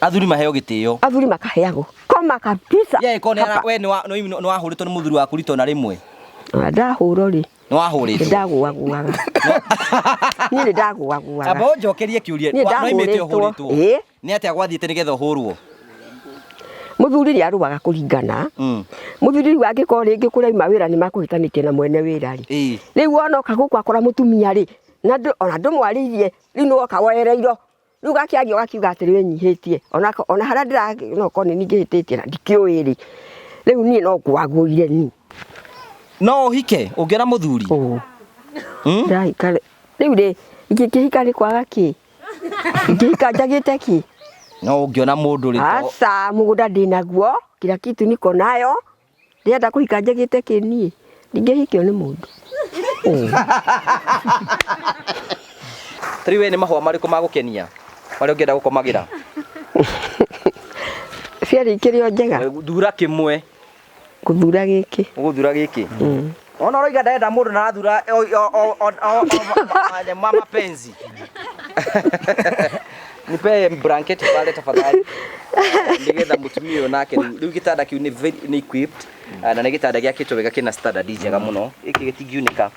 Athuri maheo gitio. Athuri makaheago. Koma kabisa. Ye kone we ni wahuritwo ni muthuri waku rito na rimwe. Ndahurwo ri. Ni wahuritwo. Ndaguaguaga. Ni ndaguaguaga. Abo njokerie kiurie. No imete huritwo. Ni atia gwathiite nigetha hurwo. Muthuri ri aruaga kuringana. Muthuri wake ko ringi kuraima wira ni makuhitanitie na mwene wira ri. Riu onoka guku akora mutumia ri. Na ona ndumwaririe ri no kawereiro. Riu gakiagia gakiuga atiri nyihitie. Ona hara ndira no koni ningihititie na ndikiuiri. Riu ni no gwagurire ni. No hike ungiona muthuri. Ndai kale. Riu ri ingihika ri kwaga ki. Ingihika njagite ki. No ungiona mundu ri. Asa mugunda ndinaguo kila kitu niko nayo. Ndienda kuhika njagite ki ni. Ndingihikio ni mundu. Triwe ni mahua mariku magukenia. Wale ungienda gukomagira. Ciari kirio njega. Thura kimwe. Kuthura giki. Guthura giki. Ona roiga ndenda mundu na athura mama penzi. Nipe blanket pale tafadhali. Nigetha mutumio nake riu gitanda kiu ni equipped na ni gitanda giakitwo wega kina standard njega muno. Iki gitingiunika.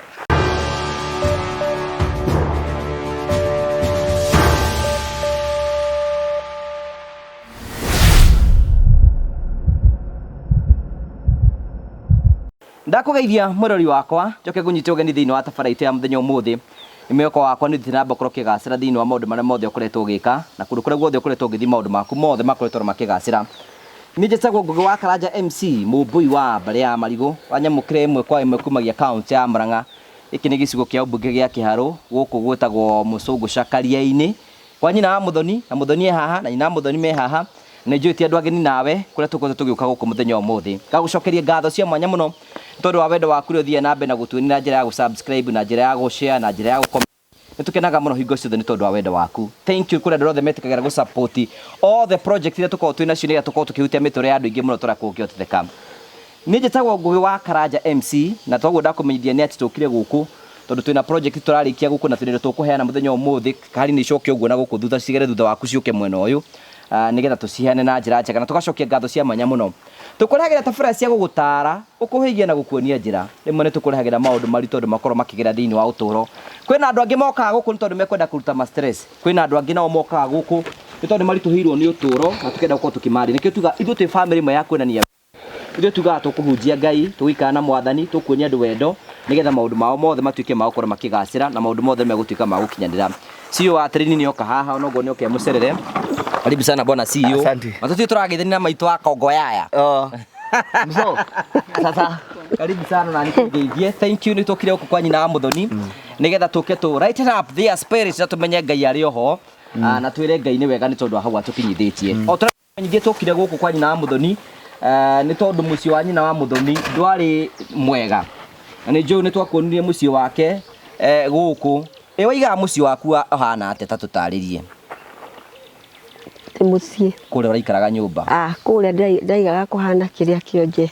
Ndakugeithia murori wakwa njoke gunyite ugeni thiini wa tafaraite ya muthenya umuthi imeko wakwa ni thitinamba kurokigacira thiini wa maundu maria mothe ukoretwo ugika na kundu kuria guothe ukoretwo ugithi maundu maku mothe makoretwo makigacira ni njetagwo Ngugi wa Karanja MC mubui wa mbari ya Marigu wanyamukire imwe kwa imwe kumagia account ya Murang'a iki ni gicigo kia ubunge gia Kiharu guku gwetagwo Mucungu Cakaria-ini kwa nyina wa Muthoni na Muthoni haha na nyina wa Muthoni me haha na njuti andu ageni nawe kuria tukoze tugiuka guku muthenya umuthi gagucokeria ngatho cia mwanya muno tondu wa wendo waku ri thie na mbe na gutuini na njira ya gusubscribe na njira ya gushare na njira ya gucomment nitukenaga muno hingo ciothe ni tondu wa wendo waku thank you kuria ndorothe metikagira gusupport all the projects iria tukorwo twina cio nigetha tukorwo tukihutia mitore ya andu ingi muno turakungiotheka ni njitagwo Ngugi wa Karanja MC na twago ndakumenyithia ni ati tukire guku tondu twina project turarikia guku na twirire tukuheana muthenya umuthi kari ni coke uguo na guku thutha cigere thutha waku ciuke mwena uyu nigetha tuciheane na njira njega na tugacokia ngatho cia mwanya muno tukurehagira tabara cia gugutara ukuhigia na gukuonia njira rimwe ni tukurehagira maundu mari tondu makorwo makigira thiini wa uturo kwina andu angi mokaga guku ni tondu mekwenda kuruta ma stress kwina andu angi nao mokaga guku ni tondu mari tuhirwo ni uturo na tukenda gukorwo tukimari nikio tuga ithu twi family imwe ya kwinania ithu tuga tukuhunjia Ngai tuikana na mwathani tukuonia andu wendo nigetha maundu mao mothe matuike ma gukorwo makigacira na maundu mothe megutuika ma gukinyanira CEO wa Trini ni oka haha onogo ni oke mucerere. Karibu sana bwana CEO. Asante. Matatu turagithania na maitu akongo yaya. Mso. Sasa karibu sana na nikugeithie. Thank you nitokire guku kwa nyina wa Muthoni. Nigetha tuke tu right up their spirits na tumenye Ngai ari oho. Na twire Ngai ni wega ni tondu hau atukinyithitie. O turamenyithie tukire guku kwa nyina wa Muthoni. Ni tondu mucio wa nyina wa Muthoni ndwari mwega. Na ni njoo ni twakuonirie mucio wake guku. Waiga mucio waku ahana ateta tutaririe. Mucie Kule uraikaraga nyumba. Kule ndaigaga kuhana kiria kionje.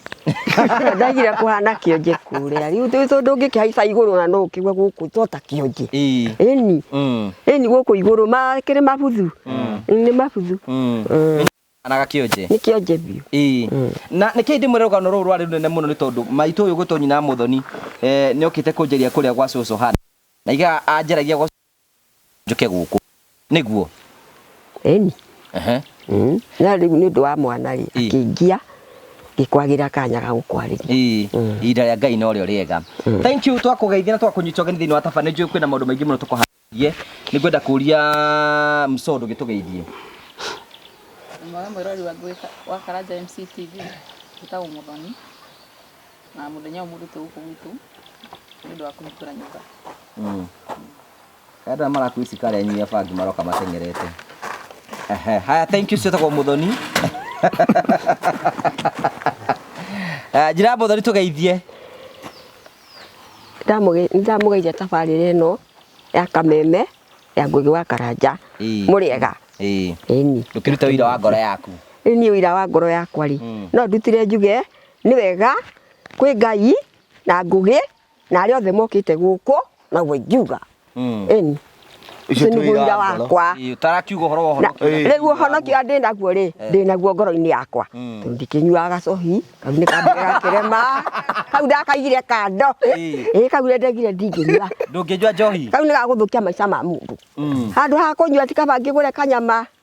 Ndaigira kuhana kionje kule. Riu tondu ngikihaica iguru na no kigwa guku tota kionje. Eni. Eni guku iguru makire mabuthu. Ni mabuthu. Anaga kionje. Ni kionje biu. Na niki ndimwire rugano ruru rwari runene muno ni tondu maitu uyu guto nyina Muthoni ni okite kunjeria kuria gwa cucu hana. Na iga anjeragia gwa njuke guku. Niguo. Eni. Na riu ni ndu wa mwana ri akingia gikwagira kanya ga gukwariria ida ya Ngai no rio riega. Thank you twakugeithia na twakunyicoga ni thiini wa tabane njui kwina maundu maingi muno tukuhangie ni gwenda kuria Mso gitugeithie mwana mwirori wa Ngugi wa Karanja MC TV gitagwo Muthoni na muthenya umurutu guku gwitu ni ndu wa kuhitura nyumba kada mara kuisi kale nyia bangi maroka matengerete. Haya, thank you sitagwo Muthoni. Njira Muthoni tugeithie. Ndamugeithia tabarire no ya kameme ya Ngugi wa Karanja. Muriega. Eni. Ukiruta wira wa ngoro yaku. Eni wira wa ngoro yakwa ri. No ndutire njuge ni wega kwi Ngai na Ngugi na ari othe mokite guku na gwe njuga. Eni. ucio nĩ wĩra wakwa utarakiuga horo horo rĩu ũhonokio ndĩ naguo rĩ ndĩ naguo ngoro-inĩ yakwa ndikĩnyuaga gacohi kau nĩ kambĩra gakĩrema kau ndakaigire kando kau ndendegire ndingĩnyua ndũngĩnyua njohi kau nĩ gagũthũkia maica ma mũndũ handũ ha kũnyua ti kaba ngĩgũre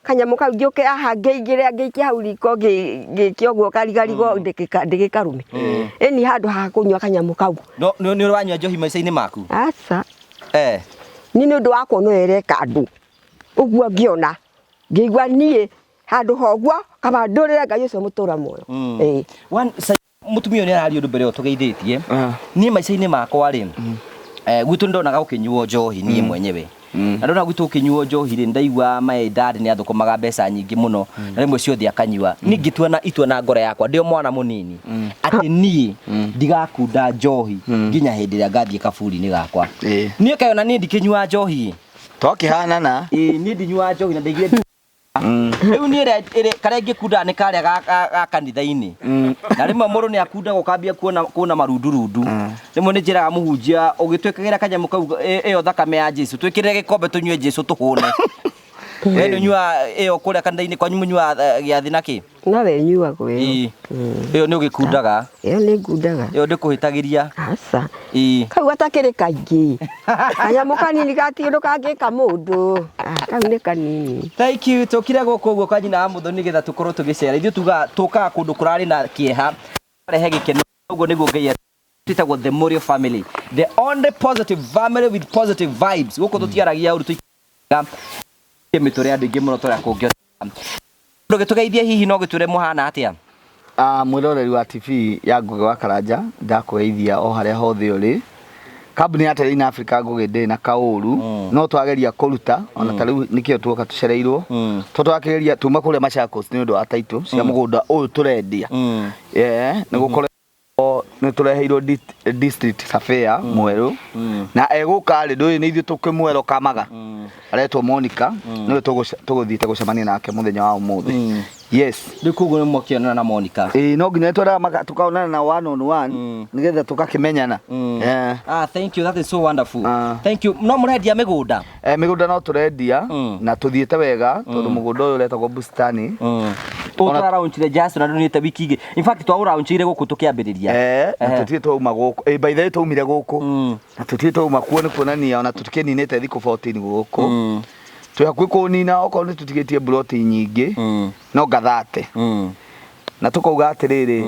kanyamũ kau ngĩũke haha ngĩikie hau riko ngĩkie ũguo karigarigo ndĩgĩkarume ĩni handũ ha kũnyua kanyamũ kau nĩ ũranyua njohi maica-inĩ maku aca nĩ ũndũ wa kuona ĩreka andũ ũguo ngĩona ngĩigua niĩ handũ hoguo kaba ndũrĩre Ngai ũcio mũtũra muoyo mũtumia nĩ araria ũndũ mbere ĩyo tũgeithĩtie niĩ maica-inĩ makwa rĩ gwitũ ndonaga ũkĩnyuo njohi niĩ mwenyewe na ndona gwitũ ũkĩnyuo njohi rĩ ndaigua my dad nĩ athũkũmaga mbeca nyingĩ mũno na rĩmwe ciothe akanyua niĩ ngĩtua itua na ngoro yakwa ndĩ o mwana mũnini atĩ niĩ ndigakunda njohi nginya hĩndĩ ĩrĩa ngathiĩ kaburi-inĩ gakwa niĩ kayona niĩ ndikĩnyua njohi twakĩhanana niĩ ndinyuaga njohi na ndaigire rĩu niĩ karĩa ngĩkunda nĩ karĩa ga kanitha-inĩ na rĩmwe mũndũ nĩ akunda gũkambia kuona marundurundu rĩmwe nĩ njĩraga mũhunjia ũgĩtwĩkagĩra kanyamũ kau ĩyo thakame ya Jesu twĩkĩrĩre gĩkombe tũnyue Jesu tũhũne nĩ nyua ĩyo kũrĩa kanitha-inĩ kwanyu mũnyua gĩathi na kĩ nawe nyuagwo ĩyo nĩ ũgĩkundaga ĩyo nĩ ngundaga ĩyo ndĩkũhĩtagĩria aca kau gatakĩrĩ kaingĩ kanyamũ kanini gatiũndũ kangĩka mũndũ kau nĩ kanini thank you tũkire gũkũ ũguo kwa nyina wa mũthoni nĩgetha tũkorwo tũgĩcera ithuĩ tũkaga kũndũ kũrarĩ na kĩeha rehe gĩkeno ũguo nĩguo Ngai twĩtagwo the Morio family the only positive family with positive vibes gũkũ tũtiaragia ũru mĩtũrĩ andũ ingĩ mũno tũrĩa kũngĩ ndũgĩtũgeithie hihi no gĩtũre mũhana atĩa mwĩroreri wa TV ya Ngugi wa Karanja ndakũgeithia o harĩa hothe ũrĩ kambuni ya Tele in Africa Ngugi ndĩ na kaũru no twageria kũruta ona ta rĩu nĩkĩo tuoka tũcereirwo twageria tuma kũrĩa Machakos nĩ ũndũ wa taitũ cia mũgũnda ũyũ tũrendia nĩ gũkorwo nĩ tũreheirwo district surveyor mwerũ na egũka rĩ ndũĩ nĩ ithuĩ tũkĩmwero kamaga aretwo Monica nĩwe tũgũthiĩte gũcemania nake mũthenya wa ũmũthĩ yes ndikugo nĩ mokĩonana na Monica no nginya twara tukaonana na one on one nĩgetha tũgakĩmenyana thank you that is so wonderful thank you no mũrendia mĩgũnda mĩgũnda no tũrendia na tũthiĩte wega tondũ mũgũnda ũyũ ũretagwo bustani tũraunchire Jason na ndonete wiki ingĩ in fact twaũraunchire gũkũ tũkĩambĩrĩria na tũthiĩ twauma gũkũ by the way twaumire gũkũ na tũthiĩ twauma kuo nĩ kuonania ona tũtikĩninĩte thikũ 14 gũkũ twakwĩ kũnina okorwo nĩ tũtigĩtie broti nyingĩ no ngathate na tũkauga atĩrĩrĩ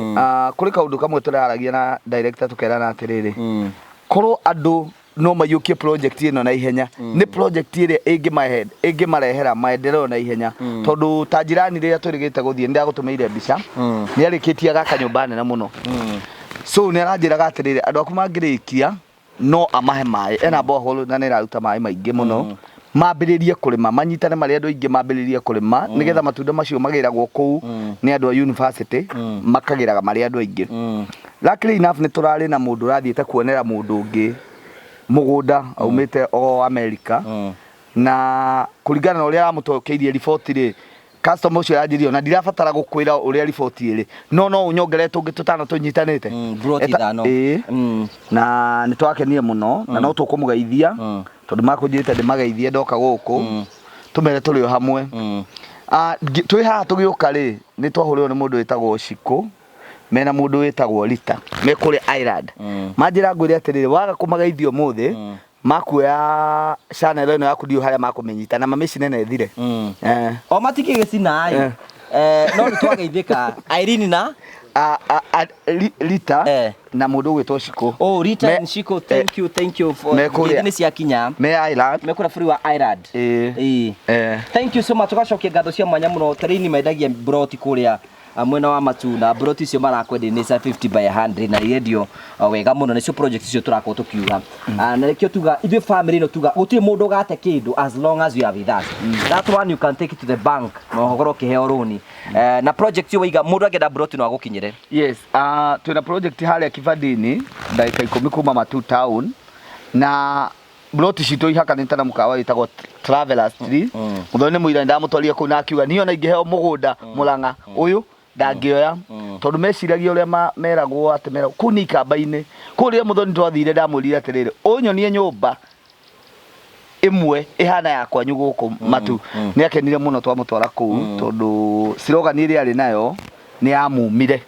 kũrĩ kaũndũ kamwe tũraragia na director tũkerana atĩrĩrĩ korwo andũ no mayũkie project ĩno na ihenya nĩ project ĩrĩa ĩngĩmarehera maendeleo na ihenya tondũ ta jirani rĩrĩa tũrĩgĩte gũthiĩ nĩ ndagũtũmĩire mbica nĩ arĩkĩtie gaka nyũmba nene mũno so nĩ aranjĩraga atĩrĩrĩ andũ aku mangĩrĩkia no amahe maĩ ena borehole na nĩ ĩraruta maĩ maingĩ mũno mambĩrĩrie kũrĩma manyitane marĩ andũ aingĩ mambĩrĩrie kũrĩma nĩgetha matunda macio magĩragwo kũu nĩ andũ a university makagĩraga marĩ andũ aingĩ luckily enough nĩ tũrarĩ na mũndũ ũrathiĩte kuonera mũndũ ũngĩ mũgũnda aumĩte o America na kũringana na ũrĩa aramũtokeirie riboti rĩ customer ũcio yanjirio na ndirabatara gũkwĩra ũrĩa riboti ĩrĩ no ũnyongerere tũngĩ tũtano tũnyitanĩte na nĩ twakenie mũno na no tũkũmũgeithia tondũ makũnjĩte ndĩmageithie ndoka gũkũ tũmere tũrĩ o hamwe twĩ haha tũgĩũka rĩ nĩ twahũrĩrwo nĩ mũndũ wĩtagwo Shiko mena mũndũ wĩtagwo Rita me kũrĩ Ireland manjĩra ngwĩre atĩrĩrĩ waga kũmageithia ũmũthĩ makuoya channel ĩno yaku ndio harĩa makũmenyita na mamĩcine na ethire o matikĩgĩcina no nĩ twageithĩka Irene na Rita na mũndũ gwĩtwo Shiko Rita and Shiko thank you for gĩthini cia kinya me Ireland me kũrĩa bũrũri wa Ireland thank you so much tugacokia ngatho cia mwanya mũno Tereni mendagia broti kũrĩa mwena wa matunda broti icio marakwendia nĩ 50 by 100 na radio wega mũno nĩcio project icio tũrakorwo tũkiuga na nĩkĩo tuga ithuĩ family ĩno tuga gũtirĩ mũndũ ũgate kĩndũ as long as you have with us that one you can take it to the bank no ũhoro kĩheo rũni na project iyo waiga mũndũ angĩenda broti no agũkinyĩre yes twĩna project harĩa Kibandini ndagĩka 10 kuma Matu town na broti citũ ihakanĩte na mũkawa wĩtagwo Travelers Tree mũthoni mũira ndamũtwarire kũu na akiuga niĩ ona ingĩheo mũgũnda Mũrang'a ũyũ ndangĩoya tondũ meciragia ũrĩa meragwo atĩ meragwo kũu nĩ ikamba-inĩ kũrĩa mũthoni twathire ndamũrire atĩrĩrĩ ũnyonie nyũmba imwe ihana ya kwanyu guku matu ni akenire muno twamutwara ku tondu slogan iri ari nayo ni amumire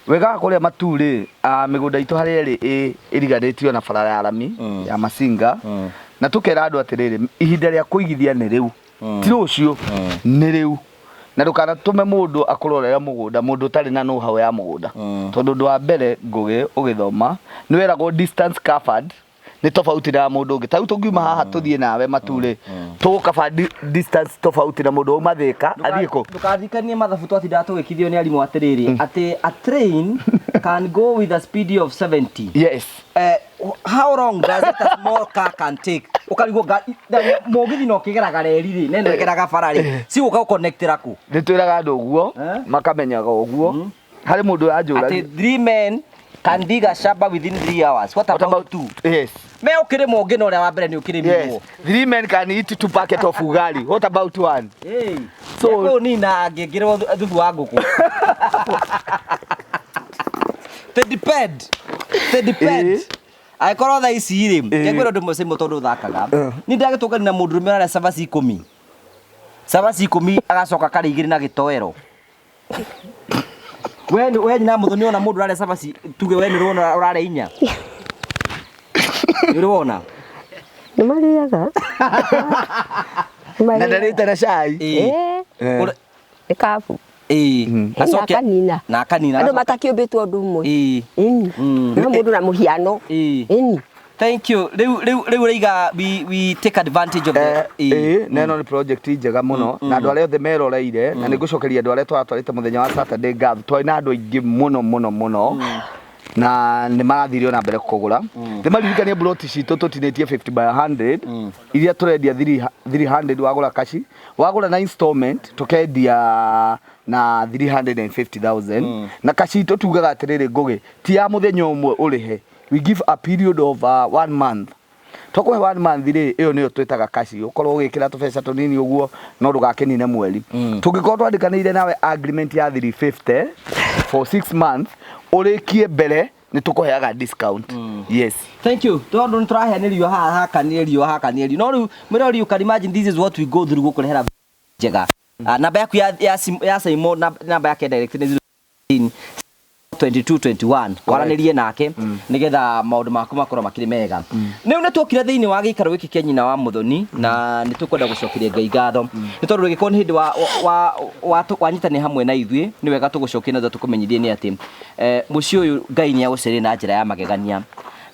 wega kuria matu ri migunda itu hari iri iriganitio na barara ya rami ya masinga na tukera andu atiriri ihinda ria kuigithia ni riu ti rucio ni riu na ndukana tume mundu akurorera mugunda mundu tari na know how ya mugunda tondu ndu wa mbere ngugi ugithoma ni weragwo distance covered ni tofauti na mundu ungi tau tungiuma haha tuthie nawe matule tukaba distance tofauti na mundu umathika athieko ndukathikanie mathabu twatinda tugikithio ni arimu atiriri ati a train can go with a speed of 70. Yes. How long does a small car can take? Ukarigo mogithi no kigeraga reri ri nene kigeraga barari si uka connect raku ni twiraga andu uguo makamenyaga uguo hari mundu ajura ati 3 men can dig a shamba within 3 hours. What about 2? Yes. Me ukire monge no ria wa mbere ni ukire migo. Yes. 3 men can eat 2 packet of ugali. What about 1? Hey. So ni na ngegire thuthu wa nguku. They depend. Aikoro tha ici ri ngegwira ndu mose mutondu thakaga ni ndagitungani na mundu rumira sabaci 10 sabaci 10 agacoka kari igiri na gitoero we nyina muthoni ona mundu rare sabaci tuge we ni rona urare inya ni rona ni mariaga na ndarite na cai ekafu asoke na kanina andu matakiumbitwo ndu mwe na mundu na muhiano Thank you. Riu reiga we take advantage of the neno ni project njega muno na andu aria othe meroreire na nigucokeria andu aria twatwarite muthenya wa Saturday gathu twina andu aingi muno na ni marathirio na mbere kugura ni maririkania broti citu tutinetie 50 by 100 iria turendia 300 wagura kashi wagura na installment tukendia na 350,000 na kashi itu tugaga atiriri ngugi ti ya muthenya umwe urihe we give a period of 1 month tokwe 1 month ri iyo niyo twitaga kashi ukorwo ugikira tubeca tunini uguo no ndugakenine mweri tungikorwo twandikanire nawe agreement ya 350 for 6 months urikie mbere ni tukoheaga discount. Yes. Thank you. Tondu nituraheanirio haha kanirio no riu mirori you can imagine this is what we go through gukurehera njega namba yaku ya Simon namba yake direct ni 2221 waranirie nake nigetha maundu maku makorwo makiri mega niu netwokire thiini wa gikaro giki kia nyina wa muthoni na nitukwenda gucokeria Ngai ngatho ni tondu gikoni hindi wa twanyitane hamwe na ithuĩ ni wega tugucokie na tukumenyithie ni ati muci uyu Ngai ni agucere na njira ya magegania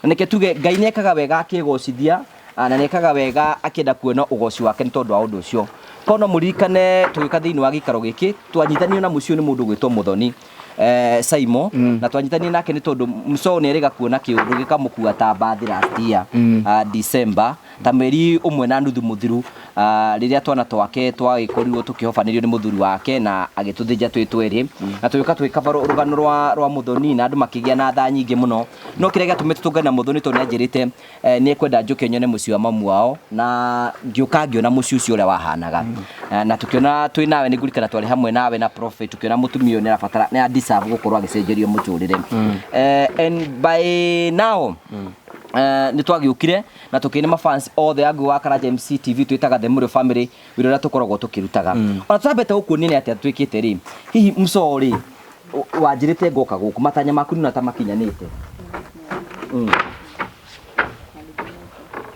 na nike tuge Ngai ni ekaga wega akigocithia na nekaga wega akienda kuona ugoci wake ni tondu wa undu ucio kono muririkane tugika thiini wa gikaro giki twanyitanio na muci uyu ni mundu gwitwo Muthoni Saimo na twanyitani nake ni tondu Mso ni erega kuona kiundu gikamukua ta bathi last year December ta meri umwe na nuthu muthiru riria twana twake twagikorirwo tukihofanirio ni muthuri wake na agituthija twitweri na tuyuka twikavaro rugano rwa Muthoni na andu makigia na tha nyingi muno no kirega tumete tungana Muthoni tondu anjirite ni ekwenda njuke nyone muci wa mamu wao na ngiuka ngiona muci ucio uria wahanaga na tukiona twi nawe ni ngurikana twari hamwe nawe na prophet tukiona mutumio ni rafatara ni deserve gukorwo agicenjerio muturire and by now ni twagiukire na tukine ma fans othe angu wa Karaja MC TV twitaga the Muro family wirora tukoragwo tukirutaga ona twambete gukuoni ni ati atwikite ri hihi Mso ri wanjirite ngoka guku matanya maku ni ta makinyanite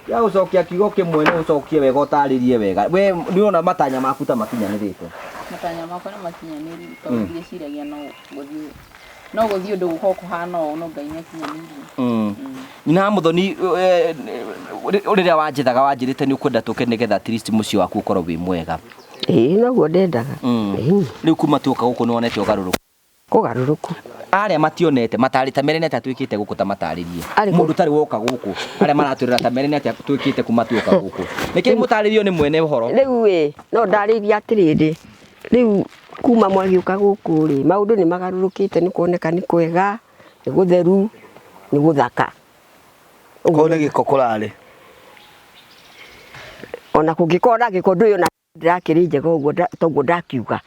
ya ucokia kigo kimwe ni ucokie wega utaririe wega we ni ona matanya maku ta makinyanirite matanya makwa ni makinyaniri tondu ndiciragia no guthio ndu guko hana no Ngai ni akinyaniri na Muthoni uriria wanjithaga wanjirite ni ukwenda tuke nigetha at least muci waku ukorwo wi mwega naguo ndendaga riu kuma tuka guku ni wonete ugaruruku aria mationete matari ta merene ata twikite guku ta mataririe mundu tari woka guku aria maraturira ta merene ata twikite kuma tuka guku niki mutaririo ni mwene uhoro riu no ndariria atiriri riu kuma mwagiuka guku ri maundu ni magarurukite ni kuoneka ni kwega ni gutheru ni guthaka kone giko kurari ona kungikora giko ndu yo na ndakiri njega uguo toguo ndakiuga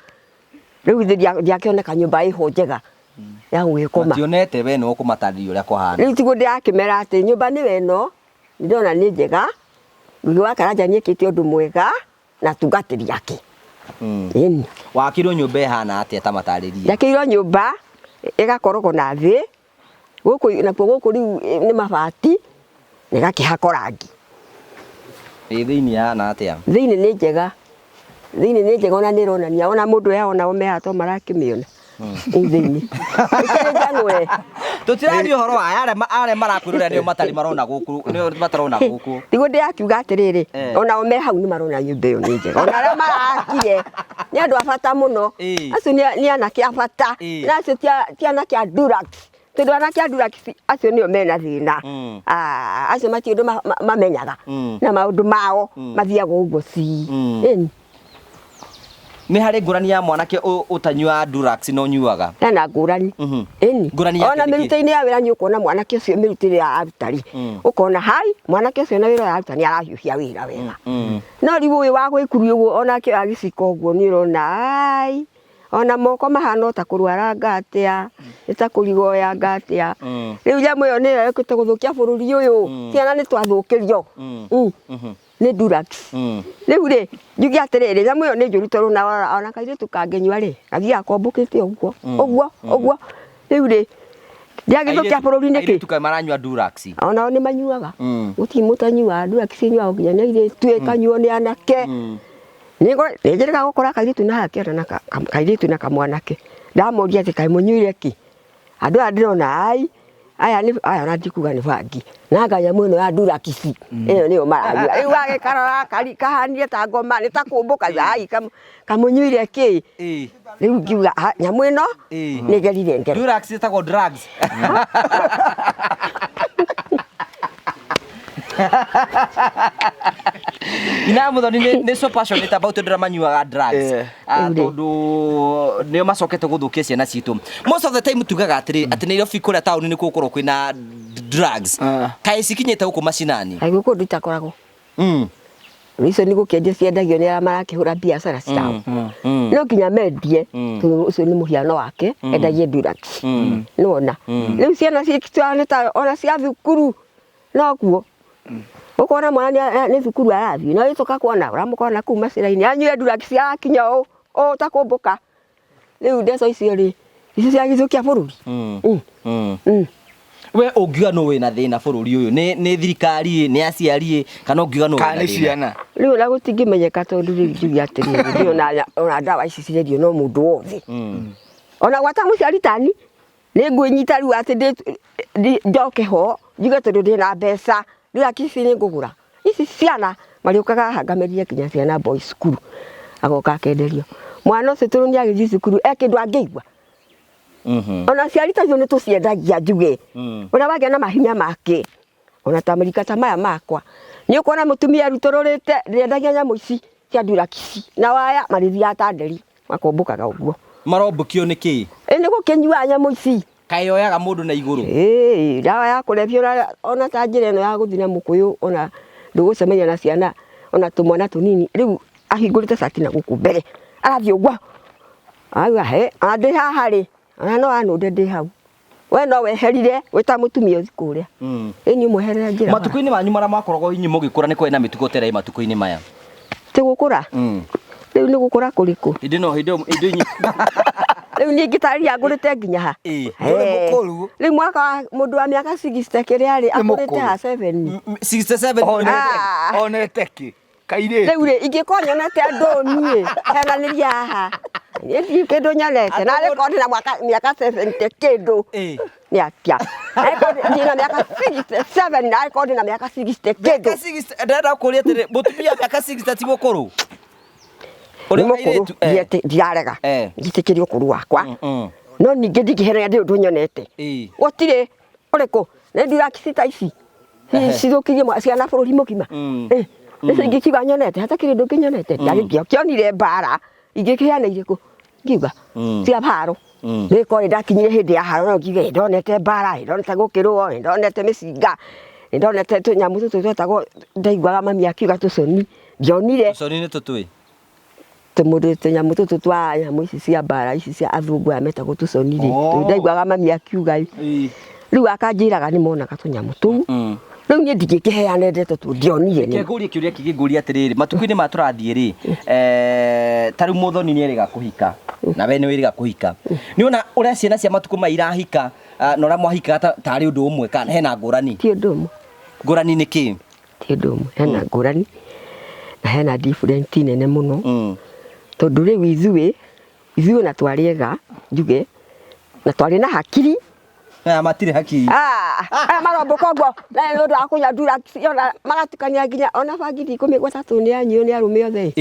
riu ndiakioneka nyumba iho njega ya gwikoma mationete we no kumataririo uria kuhana riu tiguo ndiakimera ati nyumba ni weno ndona ni njega Ngugi wa Karanja nĩ ekĩte ũndũ mwega na tungatĩri yake. Ĩni. Wakirwo nyũmba ihana atia ta matarĩrie? Yakĩirwo nyũmba ĩgakorogwo na thĩ. Gũkũ nakuo gũkũ rĩu nĩ mabati na ĩgakĩhakwo rangi. Thĩinĩ hana atia? Thĩinĩ nĩ njega. Thĩinĩ nĩ njega ona nĩ ĩronania ona mũndũ yaona omeha to marakĩmĩona. Thĩinĩ. Ĩkĩrĩnganwe. Tũtiraria ũhoro wa arĩa marakwĩrora nĩo matarĩ marona gũkũ, nĩo matarona gũkũ. Tigo ndĩrakiuga atĩrĩrĩ, ona o me hau nĩ marona nyũmba ĩyo nĩ njega. Ona arĩa marakire nĩ andũ a bata mũno. Acio nĩ anake a bata. Na acio ti anake a Durax. Tondũ anake a Durax acio nĩo mena thĩna. Acio matirĩ ũndũ mamenyaga. Na maũndũ mao mathiaga ũguo ci. Nĩ harĩ ngũrani ya mwanake ũtanyua Durax no nyuaga? Hena ngũrani. Ĩni. Ona mĩrutĩinĩ ya wĩra nĩ ũkuona mwanake ũcio mĩrutĩre ya arutani. Ũkona hai mwanake ũcio na wĩra ya arutani arahiũhia wĩra wega. No rĩu ũyũ wa gwĩkuru ũguo onake agĩcika ũguo nĩ ũrona ai. Ona moko mahana ta kũrwara ngatia, nĩ ta kũrigoya ngatia. Rĩu nyamũ ĩyo nĩ ĩrekĩte gũthũkia bũrũri ũyũ. Ciana nĩ twathũkĩrio. Nĩ Durax. Rĩu rĩ, njuge atĩrĩrĩ, nyamũ ĩyo nĩ njũru tondũ ona kairĩtu kangĩnyua rĩ, gathiaga kombũkĩte ũguo. Rĩu rĩ, ndiagĩthũkia bũrũri nĩkĩ? Airĩtu kaĩ maranyua Durax? Onao nĩ manyuaga. Gũtirĩ mũtanyua Durax nyuaga nginya nĩ airĩtu ĩkanyuo nĩ anake. Nĩnjĩrĩga gũkora kairĩtu na hakĩona na kairĩtu na kamwanake. Ndamoria atĩ kaĩ mũnyuire kĩ? Andũ aya ndĩrona ai. Aya ona ndikuga nĩ bangi. Na nyamũ ĩno ya Durax ĩyo nĩyo maranyua. Rĩu agĩkarora kahanie ta ngoma nĩ ta kũmbũka ai kamũnyuire kĩ? Rĩu ngiuga nyamũ ĩno nĩ gerire ngero. Durax ĩtagwo drugs. Ina Muthoni nĩ so passionate about manyuaga drugs. Tondũ nĩo macokete gũthũkia ciana citũ. Most of the time tugaga atĩ Nairobi kũrĩa taũni-inĩ gũkorwo kwĩna drugs. Kaĩ cikinyĩte gũkũ macinani? Kaĩ gũkũ nditakoragwo. Icio nĩ gũkĩendia ciendagio nĩ arĩa marakĩhũra biacara ciao. No nginya mendie tondũ ũcio nĩ mũhiano wake endagie Durax. Nĩwona. Rĩu ciana ciĩkĩtwo ona cia thukuru no kuo. Ũkona mwana nĩ thukuru arathiĩ no gĩcoka kuona ũramũkona kũu macira-inĩ anyue Durax yakinya o ta kũmbũka. Rĩu ndeco icio rĩ icio ciagĩthũkia bũrũri. We ũngiuga no wĩna thĩna bũrũri ũyũ nĩ thirikari nĩ aciari kana ũngiuga no wĩna thĩna? Rĩu ona gũtingĩmenyeka tondũ rĩu njuge atĩrĩrĩ ona ndawa ici cirendio no mũndũ wothe. Ona gwata mũciari tani nĩ ngwĩnyita rĩu atĩ njoke ho njuge tondũ ndĩna mbeca Durax nĩ ngũgũra. Ici ciana marĩũkaga haha ngameria nginya ciana boys school agoka akenderio. Mwana ũcio tondũ nĩ agĩthiĩ cukuru kĩndũ angĩigua. Ona ciari tacio nĩ tũciendagia njuge. Ona wagĩa na mahinya make. Ona ta Amerika ta maya makwa. Nĩ ũkuona mũtumia rutũrũrĩte rĩendagia nyamũ ici cia Durax. Na waya marĩthiaga ta nderi makombũkaga ũguo. Marombũkio nĩkĩ? Nĩ gũkĩnyua nyamũ ici. Kaĩ yoyaga mũndũ na igũrũ? Ndawa ya kũrebia ona ta njĩra ĩno ya gũthina mũkũyũ ona ndũgũcemania na ciana ona tũmwana tũnini. Rĩu ahingũrĩte cati na gũkũ mbere. Arathiĩ ũguo. Auga ona ndĩ haha rĩ. Ona no anũnde ndĩ hau. We no weherire wĩta mũtumia ũthi kũrĩa. Ĩni mũherere njĩra. Matukũ-inĩ manyu marĩa makoragwo inyi mũgĩkũra nĩ kwarĩ na mĩtugo tere matukũ-inĩ maya? Ti gũkũra? Rĩu nĩ gũkũra kũrĩkũ? Hĩndĩ no hĩndĩ inyi. Rĩu niĩ ngĩtarĩria ngũrĩte nginya ha. Rĩu mwaka wa mũndũ wa mĩaka 60 kĩrĩa rĩ akũrĩte ha 7. 67 onete kĩ? Kairĩtu. Rĩu rĩ ingĩkorwo nyonete andũ niĩ henanĩria haha. Nĩ kĩndũ nyonete na rekondi na mĩaka 70 kĩndũ. Nĩ atia. Ndĩna mĩaka 67 na rekondi na mĩaka 60 kĩndũ. Ndĩrenda kũũria atĩrĩ mũtumia mĩaka 60 ti mũkũrũ? Nĩ mũkũrũ ndirarega njĩtĩkĩrie ũkũrũ wakwa. No ningĩ ndingĩherania ndĩ ũndũ nyonete. Gũtirĩ ũrĩkũ nĩ Durax ta ici cithũkirie ciana bũrũri mũgima. Nĩcio ingĩkiuga nyonete hatakĩrĩ ũndũ ũngĩ nyonete. Ndiakĩonire mbara ingĩkĩheana irĩkũ ngiuga cia haro. Nĩkorwo ndakinyire hĩndĩ ya haro no ngiuge ndonete mbara ndonete gũkĩrũo ndonete mĩcinga ndonete tũnyamũ tũtũ twetagwo ndaiguaga mami akiuga tũconi ndionire. Tũconi nĩ tũtũĩ? Tũmũndũ tũnyamũ tũtũ twa nyamũ ici cia mbara ici cia athũngũ aya metagwo tũconi rĩ ndaiguaga mami akiuga. Rĩu akanjĩraga nĩ monaga tũnyamũ tũu Riu nie ndingĩkĩheana ndeto tu ndionire nĩ. Kĩngũria kĩũria kĩngĩngũria atĩrĩrĩ matuko-inĩ ma tũrathiĩ rĩ tarĩ mũthoni nĩ erĩga kũhika na we nĩ wĩrĩga kũhika. Nĩ ona ũrĩa ciana cia matuko ma irahika na ũrĩa mwahika tarĩ ũndũ ũmwe kana hena ngũrani? Ti ũndũ ũmwe. Ngũrani nĩ kĩ? Ti ũndũ ũmwe, hena ngũrani na hena different nene mũno. Tondũ rĩu ithuĩ na twarĩ ega njuge na twarĩ na hakiri. Matire hakiri. Maromboka ũguo na nĩ ũndũ wa kũnyandura ona magatukania nginya ona bangiri 13 nĩ yanyu nĩ arũme othe.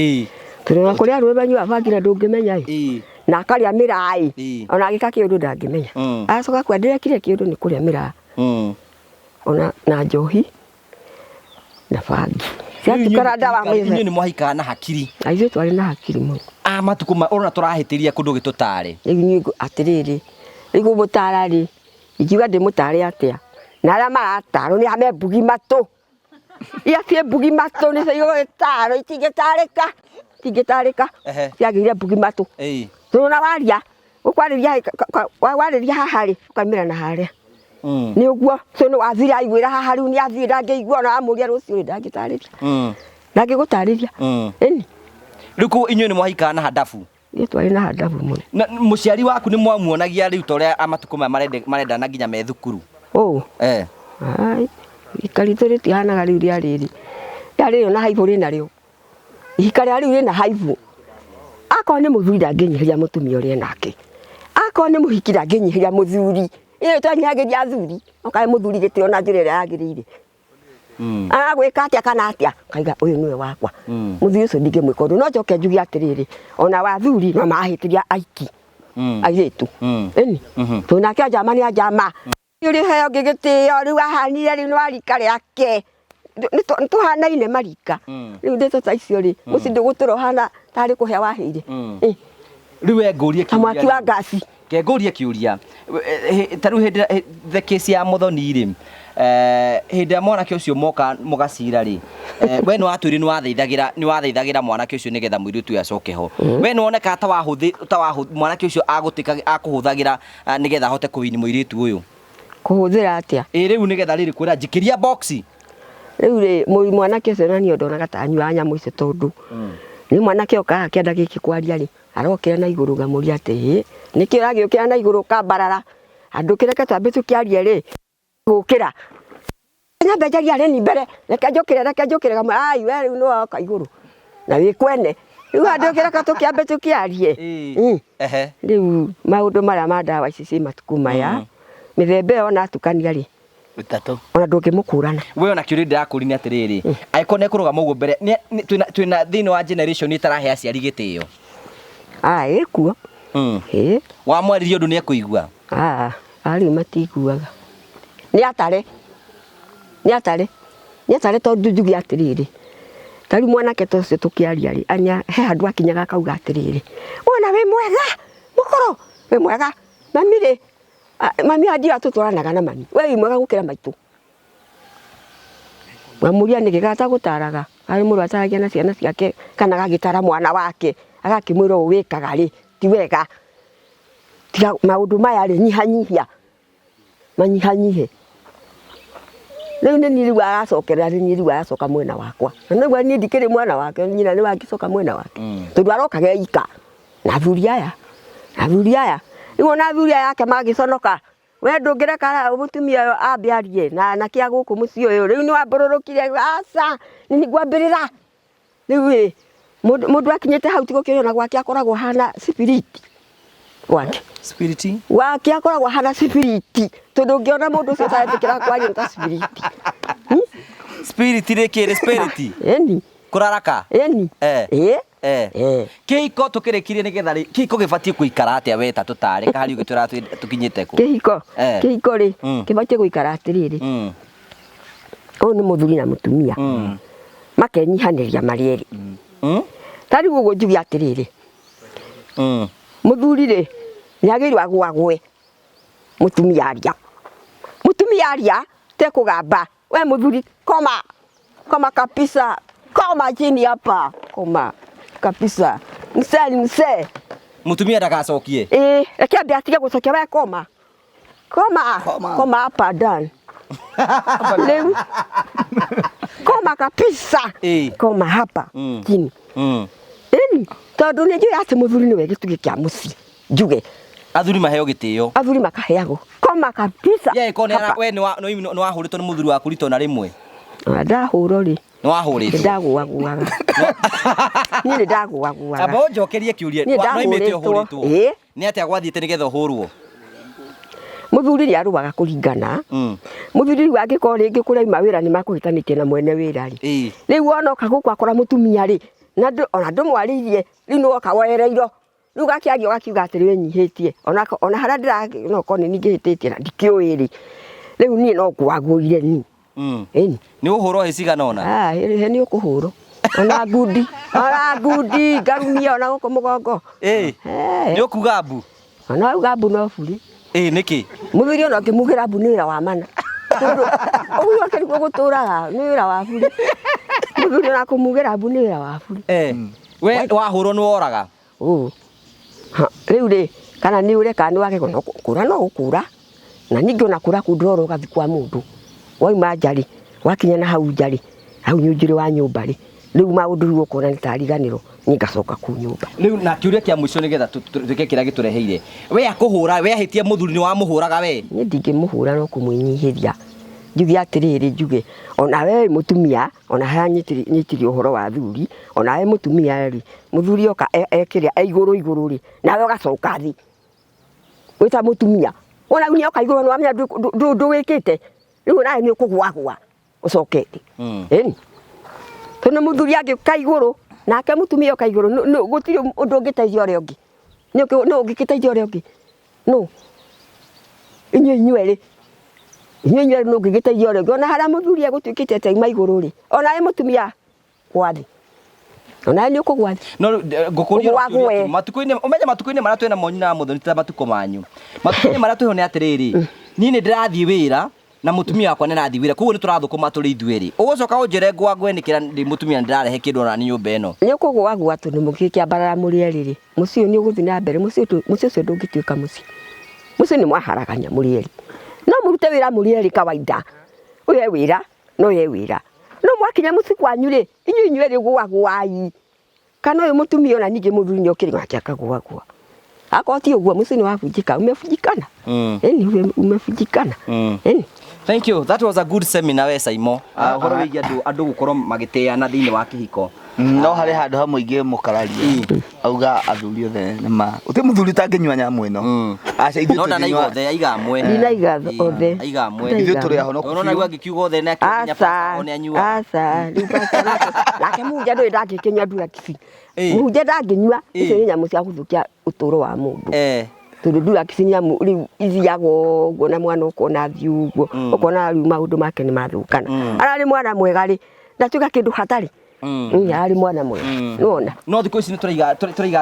Tũrona kũrĩa arũme banyua bangiri ndũngĩmenya na akarĩa mĩraa ona agĩka kĩũndũ ndangĩmenya. Acoka kwendera kire kĩũndũ nĩ kũrĩa mĩraa ona na njohi na bangi. Ciatukana ndawa mwĩthĩ. Inyuĩ nĩ mwahikaga na hakiri. Ithuĩ twarĩ na hakiri mũno. Matuko ma ona tũrahĩtĩria kũndũ gĩtũtare. Rĩu atĩrĩrĩ rĩu mũtara rĩ ikiuga ndĩmũtare atĩa na arĩa maratarwo nĩ ame mbugi matũ iria mbugi matũ nĩ igũgĩtarwo itingĩtarĩka ciagĩire mbugi matũ. Tũrona waria warĩria haha rĩ ũkaimĩra na harĩa nĩ ũguo so nĩ wathira aiguĩra haha rĩu nĩ athire ndangĩigua ona amũria rũciũ rĩ ndangĩtarĩria ndangĩgũtarĩria ĩni. Rĩu inyuĩ nĩ mwahikaga na handabu? Nĩ twarĩ na handabu mũno. Na mũciari waku nĩ mwamuonagia rĩu ta ũrĩa amatuko maya marendana nginya me thukuru? Ihika ritũ rĩtihanaga rĩu rĩa rĩrĩ ona haibu rĩ narĩo. Ihika rĩa rĩu rĩna haibu. Akorwo nĩ mũthuri ndangĩnyihiria mũtumia ũrĩa nake. Akorwo nĩ mũhiki ndangĩnyihiria mũthuri. Ĩyo tanyihagĩria athuri okae mũthuri gĩtĩo na njĩra ĩrĩa yagĩrĩire. Agwĩka atĩa kana atĩa kaiga ũyũ nĩwe wakwa. Mũthuri ũcio ndingĩmwĩka ũndũ no njoke njuge atĩrĩrĩ ona wathuri no mahĩtĩria aiki airĩtu ĩni tondũ nake anjama nĩ anjama. Ũrĩ heo ngĩgĩtĩo rĩu ahanire rĩu nĩ wa rika rĩake nĩ tũhanaine marika rĩu ndeto ta icio rĩ mũciĩ ndũgũtũra ũhana tarĩ kũhea wahĩire. Rĩu we ngũrie kĩũria mwaki wa ngasi ngũrie kĩũria ta rĩu hĩndĩ the case ya mũthoni rĩ hĩndĩ mwanake ũcio moka mũgacira rĩ we nĩ watwĩrĩ nĩ wathaithagĩra mwanake ũcio nĩgetha mũirĩtu acoke ho. We nĩ woneka ta mwanake ũcio akũhũthagĩra nĩgetha ahote kũwini mũirĩtu ũyũ? Kũhũthĩra atĩa? Rĩu nĩgetha rĩrĩ kwĩra njikĩria boxi. Rĩu rĩ mwanake ũcio na niĩ ndonaga ta anyua nyamũ icio tondũ nĩ mwanake okaga kĩanda gĩkĩ kwaria rĩ arokĩra na igũrũ ngamũria atĩ nĩkĩ ũragĩũkĩra na igũrũ kambarara andũ kĩreke twambe tũkĩarie rĩ gũkĩra nyambe njaria rĩ ni mbere reke njũkĩre gamwe we rĩu nĩ woka igũrũ na wĩkwene rĩu andũ kĩreke tũkĩambe tũkĩarie. Rĩu maũndũ marĩa ma ndawa ici ci matuko maya mĩthemba ĩyo ona atukania rĩ ona ndũngĩmũkũrana. We ona kĩũria ndĩrakũria atĩrĩrĩ angĩkorwo nĩ ekũrũgama ũguo mbere twĩna thĩinĩ wa generation ĩtarahe aciari gĩtĩo ĩkuo wamwarĩria ũndũ nĩ ekũigua? Rĩu matiguaga nĩ atare tondũ njuge atĩrĩrĩ ta rĩu mwanake ta ũcio tũkĩaria rĩ anya he handũ akinyaga akauga atĩrĩrĩ wona wĩ mwega mũkũrũ wĩ mwega mami rĩ mami anjira tũtwaranaga na mami we wĩ mwega gũkĩra maitũ. Mwamuria nĩ gĩgata gũtaraga arĩ mũrũ ataragia na ciana ciake kana gagĩtara mwana wake agakĩmwĩra ũũ wĩkaga rĩ ti wega tiga maũndũ maya rĩ nyihanyihia manyihanyihe. Rĩu nĩ niĩ rĩu aracokerera nĩ rĩu aracoka mwena wakwa na nĩguo niĩ ndikĩrĩ mwana wake nyina nĩ wangĩcoka mwena wake tondũ arokaga eika na athuri aya rĩu ona athuri aya ake magĩconoka we ndũngĩreka mũtumia ũyũ ambe arie na kĩa gũkũ mũciĩ ũyũ rĩu nĩ wambũrũrũkire aca nĩ ngwambĩrĩra rĩu mũndũ akinyĩte hau tigo kĩona gwake akoragwo hana spirit gwake wake akoragwo hana spirit tondũ ũngĩona mũndũ ũcio ũtaretĩkĩra kwaria ta spirit rĩkĩrĩ spirit eni kũraraka eni kĩhiko tũkĩrĩkirie nĩgetha kĩhiko gĩbatiĩ gũikara atĩa we ta tũtarĩ kahari ũgĩtwĩra tũkinyĩte kũ? Kĩhiko rĩ kĩbatiĩ gũikara atĩrĩrĩ ũyũ nĩ mũthuri na mũtumia makenyihanĩria marĩ erĩ. Ta rĩu ũguo njuge atĩrĩrĩ mũthuri rĩ nĩagĩrĩirwo agwagwe mũtumia aria tekũgamba we mũthuri koma kabisa koma chini hapa koma kabisa mse mũtumia ndagacokie reke ambe atige gũcokia we koma hapa ndani Leo koma kabisa. Koma hapa chini. Tondu nĩ njũĩ atĩ mũthuri nĩwe gĩtugĩ kĩa mũciĩ njuge athuri maheo gĩtĩo athuri makaheagwo koma kabisa ye kone we nĩ wahũrĩtwo nĩ mũthuri waku rito na rĩmwe ndahũrwo rĩ nĩ wahũrĩtwo ndagũaguaga niĩ nĩ ndagũaguaga abo njokerie kĩũria noimĩte ũhũrĩtwo nĩ atĩa gwathiĩte nĩgetha ũhũrwo mũthuri nĩ arũaga kũringana mũthuri rĩu angĩkorwo rĩngĩ kũraima wĩra nĩ makũhĩtanĩtie na mwene wĩra rĩ rĩu onoka gũkũ akora mũtumia rĩ ona ndũmwarĩirie rĩu nĩ woka wereirwo rĩu gakĩaria gakiuga atĩ wĩnyihĩtie ona harĩa ndĩrona okorwo nĩ ngĩhĩtĩtie na ndikĩũĩ rĩ rĩu niĩ no ngwagũire ni nĩ ũhũrwo hĩ cigana ona he nĩ ũkũhũrwo ona ngundi ngarumia ona gũkũ mũgongo nĩ ũkuga mbu ona uga mbu no buri nĩkĩ mũthuri ona ũngĩmugĩra mbu nĩ wĩra wa mana ũguo kĩrĩkwo gũtũraga nĩ wĩra wa buri mũthuri ona kũmugĩra mbu nĩ wĩra wa buri we wahũrwo nĩ woraga rĩu rĩ kana nĩ ũre kana nĩ wage kũra no gũkũra na ningĩ ona kũra kũndũrora ũgathiĩ kwa mũndũ wauma njarĩ wakinya na hau njarĩ hau nyũnjĩrĩ wa nyũmba rĩ rĩu maũndũ rĩu ũkona nĩ tariganĩrwo nĩ ngacoka kũu nyũmba rĩu na kĩũria kĩa mũico nĩgetha twĩke kĩrĩa gĩtũreheire we akũhũra we ahĩtia mũthuri nĩ wamũhũraga we niĩ ndingĩmũhũra no kũmũnyihĩria njuge atĩrĩrĩ njuge ona we mũtumia ona harĩa nyitire ũhoro wa thuri ona we mũtumia rĩ mũthuri oka ekĩrĩa igũrũ rĩ nawe ũgacoka thĩ wĩta mũtumia ona unya oka igũrũ nĩwamenya ndũwĩkĩte rĩu nawe nĩ ũkũgwagwa ũcoke thĩ tondũ mũthuri angĩũka igũrũ nake mũtumia oka igũrũ gũtirĩ ũndũ ũngĩteithia ũrĩa ũngĩ nĩ ũngĩteithia ũrĩa ũngĩ no inyuĩ no ngĩgĩteithia ũrĩa ũngĩ ona harĩa mũthuri egũtuĩkĩte ataima igũrũ rĩ ona we mũtumia gwathĩ ona nĩ ũkũgwathĩ no ngũkũria matukũ-inĩ ũmenye matukũ-inĩ marĩa twĩna monyi na mũthoni ta matukũ manyu matukũ-inĩ marĩa twĩho nĩ atĩrĩrĩ niĩ nĩ ndĩrathiĩ wĩra na mũtumia wakwa nĩ arathiĩ wĩra koguo nĩ tũrathũkũma tũrĩ ithuerĩ ũgũcoka ũnjĩre ngwangwe nĩkĩra ndĩ mũtumia nĩ ndĩrarehe kĩndũ ona nĩ nyũmba ĩno nĩ ũkũgwagwa tondũ mũgĩkĩambarara mũrĩ erĩ mũciĩ ũyũ nĩ ũgũthiĩ na mbere mũciĩ ũcio ndũngĩtuĩka mũciĩ nĩ mwaharagania mũrĩ erĩ no mũrute wĩra mũrĩ erĩ kawaida ũyũ wĩra no ye wĩra no mwakinya mũciĩ kwanyu rĩ inyuĩ erĩ gwagwai kana ũyũ mũtumia ona ningĩ mũthuri nĩ okĩrĩ ngake akagwagwa akorwo ti ũguo mũciĩ nĩ wabunjĩka umebunjĩkana umebunjĩkana Thank you. That was a good seminar we Saimo. Horo wĩgiĩ andũ gũkorwo magĩteana thĩinĩ wa kĩhiko. No harĩ handũ hamwe ingĩ mũkararia auga athuri othe nĩma ũtĩ mũthuri tangĩnyua nyamũ ĩno aca ithuĩ no ndanaigua othe aiga amwe ndinaiga othe aiga amwe ithuĩ tũrĩ aho no kuona naigua ngĩkiuga othe na kinya pasa one anyua aca lake mũnja ndũrĩ ndangĩkenya ndura kibi mũnja ndangĩnyua icio nĩ nyamũ cia gũthũkia ũtũũro wa mũndũ tondũ ndura kibi nyamũ rĩu ithiaga ũguo na mwana ũkona athiĩ ũguo ũkona rĩu maũndũ make nĩ mathũkana ararĩ mwana mwega rĩ ndatuĩka kĩndũ hatarĩ arĩ mwana mwega nĩwona no thikũ ici nĩ tũraiga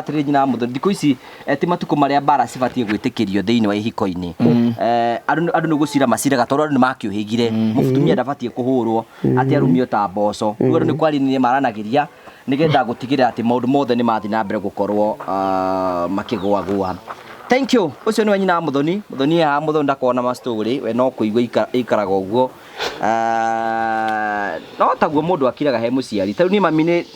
atĩrĩrĩ nyina mũthoni thikũ ici ti matukũ marĩa mbara cibatiĩ gwĩtĩkĩrio thĩinĩ wa ihiko-inĩ andũ nĩ gũcira maciraga tondũ andũ nĩ makĩũhĩgire mũtumia ndabatiĩ kũhũrwo atĩ arumio ta mboco rĩu andũ nĩ kwaranĩria maranagĩria nĩgetha gũtigĩrĩra atĩ maũndũ mothe nĩ mathiĩ na mbere gũkorwo makĩgwagwa. Thank you. Ucio nĩ nyina mũthoni ya mũthoni ndakona ma story we no kũigua ikaraga ũguo no taguo mũndũ akiraga he mũciari tondũ niĩ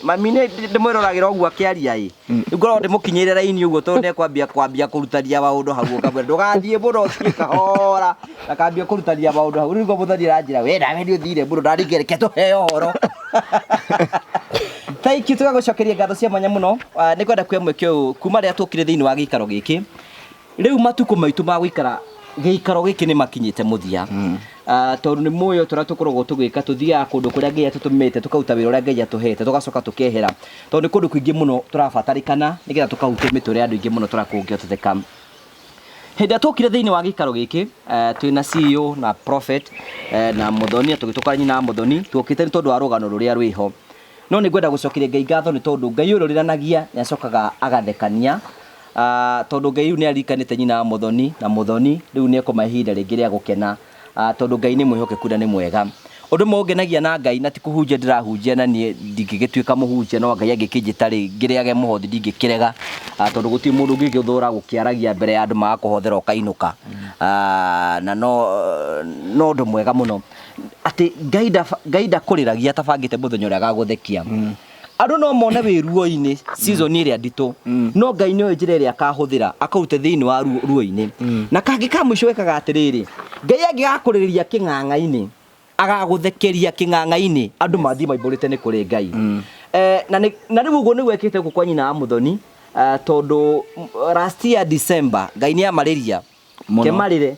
mami nĩ ndĩmwĩroragĩra ũguo akĩaria rĩu ngoragwo ndĩmũkinyĩrĩra raini ũguo tondũ nĩ kwambia kũrutania maũndũ hau ũkamwĩra ndũgathiĩ mũno thiĩ kahora akambia kũrutania maũndũ hau rĩu mũthoni aranjĩra we nawe nĩ ũthire mũno ndaringĩ reke tũheo ũhoro. Thank you tũgagũcokeria ngatho cia mwanya mũno nĩ kwenda kuoya mweke ũyũ kuma rĩrĩa tũkire thĩinĩ wa gĩikaro gĩkĩ rĩu matukũ maitũ ma gũikara gĩikaro gĩkĩ nĩ makinyĩte mũthia tondũ nĩ muoyo tũrĩa tũkoragwo tũgĩka tũthiaga kũndũ kũrĩa Ngai atũtũmĩte tũkaruta wĩra ũrĩa Ngai atũhete tũgacoka tũkehera tondũ nĩ kũndũ kũingĩ mũno tũrabatarĩkana nĩgetha tũkahutia mĩtũrĩre andũ aingĩ mũno tũrakũngĩotetheka. Hĩndĩ ĩrĩa tũkire thĩinĩ wa gĩikaro gĩkĩ twĩna CEO na Prophet na mũthoni tũgĩtũkora nyina mũthoni tuokĩte nĩ tondũ wa rũgano rũrĩa rwĩho no nĩ ngwenda gũcokeria Ngai ngatho nĩ tondũ Ngai ũrĩa rĩranagia nĩ acokaga agathekania tondũ Ngai nĩ arikanĩte nyina mũthoni na mũthoni rĩu nĩ ekũmahe ihinda rĩngĩ rĩa gũkena tondũ Ngai nĩ mwĩhokeku na nĩ mwega. undu mongenagia na Ngai na ti kuhunjia ndirahunjia na nie ndingigituika muhunjia no Ngai angikijita ri ngiriage muhothi ndingikirega tondu guti mundu ngigithura gukiaragia mbere ya andu magakuhothera ukainuka na no ndu mwega muno ati Ngai ndakuriragia tabangite muthenya uria agaguthekia andu no mone wiruo-ini season iria nditu no Ngai ni njira iria akahuthira akarute thiini wa ruo-ini na kangi ka mwisho ekaga atiriri Ngai angigakuriria king'ang'a-ini agaguthekeria king'ang'a-ini andu mathi maiborite ni kuri Ngai na riu uguo ni gwekite guku kwa nyina wa muthoni tondu last year December Ngai ni amariria kemarire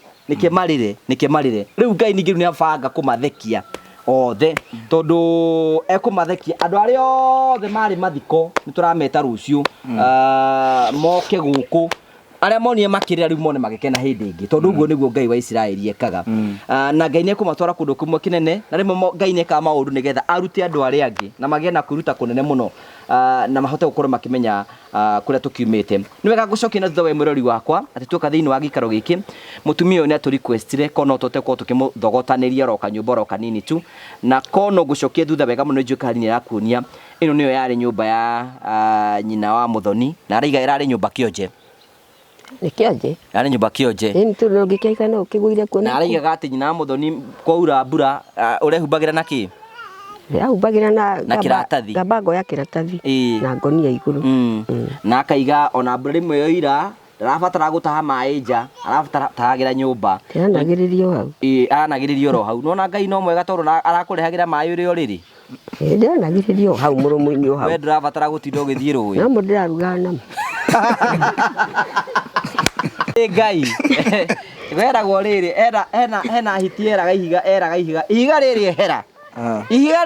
riu Ngai ningi ni abanga kumathekia othe tondu ekumathekia andu aria othe mari mathiko niturameta rucio moke guku aria monie makirira riu mone magikena hindi ingi tondu uguo niguo Ngai wa Israeli ekaga na Ngai ni kumatwara kundu kumwe kinene na rimwe Ngai ni eka maundu nigetha arute andu aria angi na magie na kuruta kunene muno na mahote gukorwo makimenya kuria tukiumite ni wega gucokia na thutha we mwirori wakwa ati tuka thiini wa gikaro giki mutumia ni atu requestire kono tote ko tukimuthogotanĩria ro kanyumba ro kanini tu na kono gucokia thutha wega muno njukari ni yakuonia ino niyo yari nyumba ya nyina wa muthoni na araiga irari nyumba kionje ni kionje ari nyumba kionje ni tundu ngikaika no kiguire kuona na araiga ati nyina wa muthoni kwaura mbura urehubagira na ki yahubagira na kiratathi gabango ya kiratathi na ngonia iguru na akaiga ona mbura rimwe yo ira arabatara gutaha mai nja arabataragira nyumba anagiririo hau anagiririo ro hau nona Ngai no mwega tondu arakurehagira mai uri riri anagiririo hau murumu-ini hau we ndirabatara gutinda ugithie rui na mundu ndiraruga nama Ngai weragwo riri ena hiti eraga ihiga riri ehera ihiga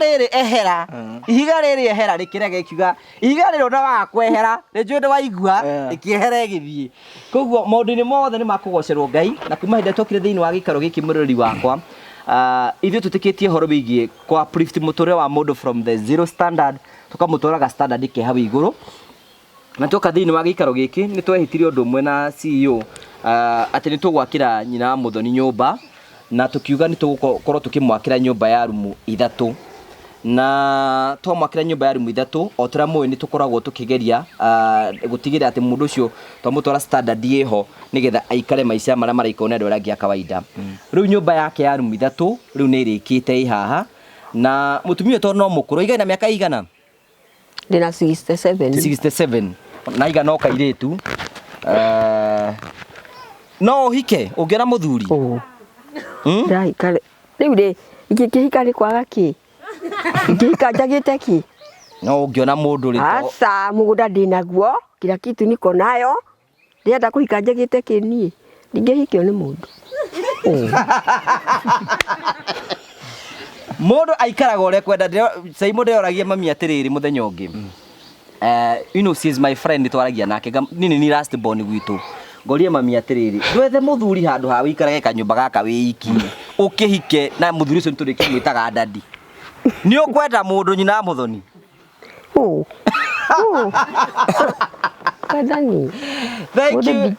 riri ehera rikirege kiuga ihiga riri ona wakwehera njude waigua ikiehera githie koguo maundu-ini mothe ni makugocerwo Ngai na kuma hindi tokire thiini wa gikaro giki mwirori wakwa ithuĩ tutikitie horo wigie kwa uplift muturire wa mundu from the zero standard tukamutwaraga standard ke hau iguru na toka thiini wa gikaro giki ni twehitirie undu umwe na CEO ati ni tugwakira nyina wa muthoni nyumba na tukiuga ni tugukorwo tukimwakira nyumba ya rumu 3 na twamwakira nyumba ya rumu 3 otira mwe ni tukoragwo tukigeria gutigira ati mundu ucio twamutwara standard yeho nigetha aikare maica maria maraikona andu aria kawaida riu nyumba yake ya rumu 3 riu ni irikite ihaha na mutumia to no mukuru igana miaka igana ndina 67 na igana no kairitu no hike ungiona muthuri Dai kale riu ri ikihika ri kwaga ki ikihika njagite ki no ungiona mundu ri asa mugunda ndinaguo kila kitu niko nayo ndienda kuhika njagite ki ni ndingihikio ni mundu mundu aikaraga ore kwenda sai mundu oragia mami atiriri muthenya ungi you know she is my friend twaragia nake nini ni last born gwitu ngoria mami atiriri ndwethe muthuri handu ha wikarage kanyumba gaka wiki ukihike na muthuri ucio nturiki mwitaga dadi ni ukwenda mundu nyina wa muthoni kadani thank you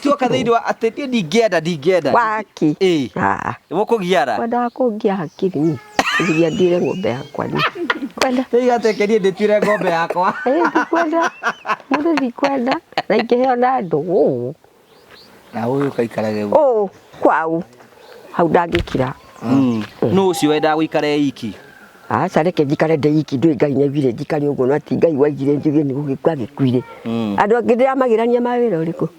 tuoka thiini wa ati ndingenda waki gukugiara kwenda kugia hakiri ni ngiria ndire ng'ombe yakwa ni kwenda igatekerie nditire ng'ombe yakwa kwenda mundu ndikwenda na ingiheo na andu na uyu kaikarage kwau hau ndangikira no ucio wenda guikare iki aca reke njikare ndeiki ndui Ngai nyevire njikare uguo no ati Ngai waigire njuge ni gugikwa gikuire andu angi ndiramagirania mawira uriku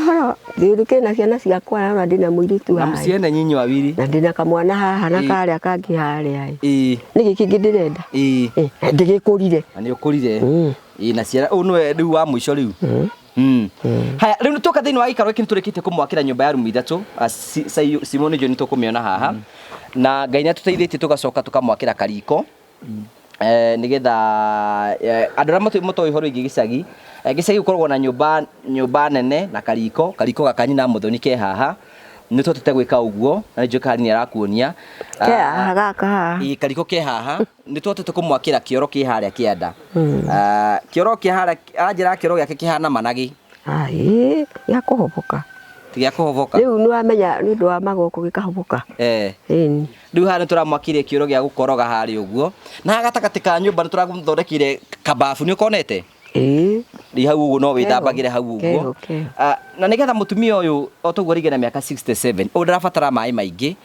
horo ndiruke na ciana ciakwa na ndina muiritu haha na mciene nyinyi wawiri na ndina kamwana haha na karia kangi haria ni giki ndirenda ndigikurire na ni ukurire na ciana unwe riu wa mwisho riu haya riu nituka thiini wa gikaro giki niturikite kumwakira nyumba ya rumu 3 Simoni jo nitukumiona haha na Ngai ni tuteithĩtie tugacoka tukamwakira kariko nigetha andu aria mutoi horo ingi gicagi gukoragwo na nyumba nene na kariko gakanyi na muthoni ke haha ni tutete gwika uguo na njukari ni arakuonia ke haha gaka kariko ke haha ni tutete kumwakira kioro ki haria kianda kioro ki haria anjira kioro giake kihana managi ya kuhoboka tigia kuhoboka riu ni wamenya ni ndo wa magoko gikahoboka eni riu hana turamwakire kioro gia gukoroga hari uguo na gatagati ka nyumba turaguthondekire kabafu ni ukonete ri hau uguo no withambagire hau uguo na nigetha mutumia uyu otuguo rigena miaka 67 ndarabatara mai maingi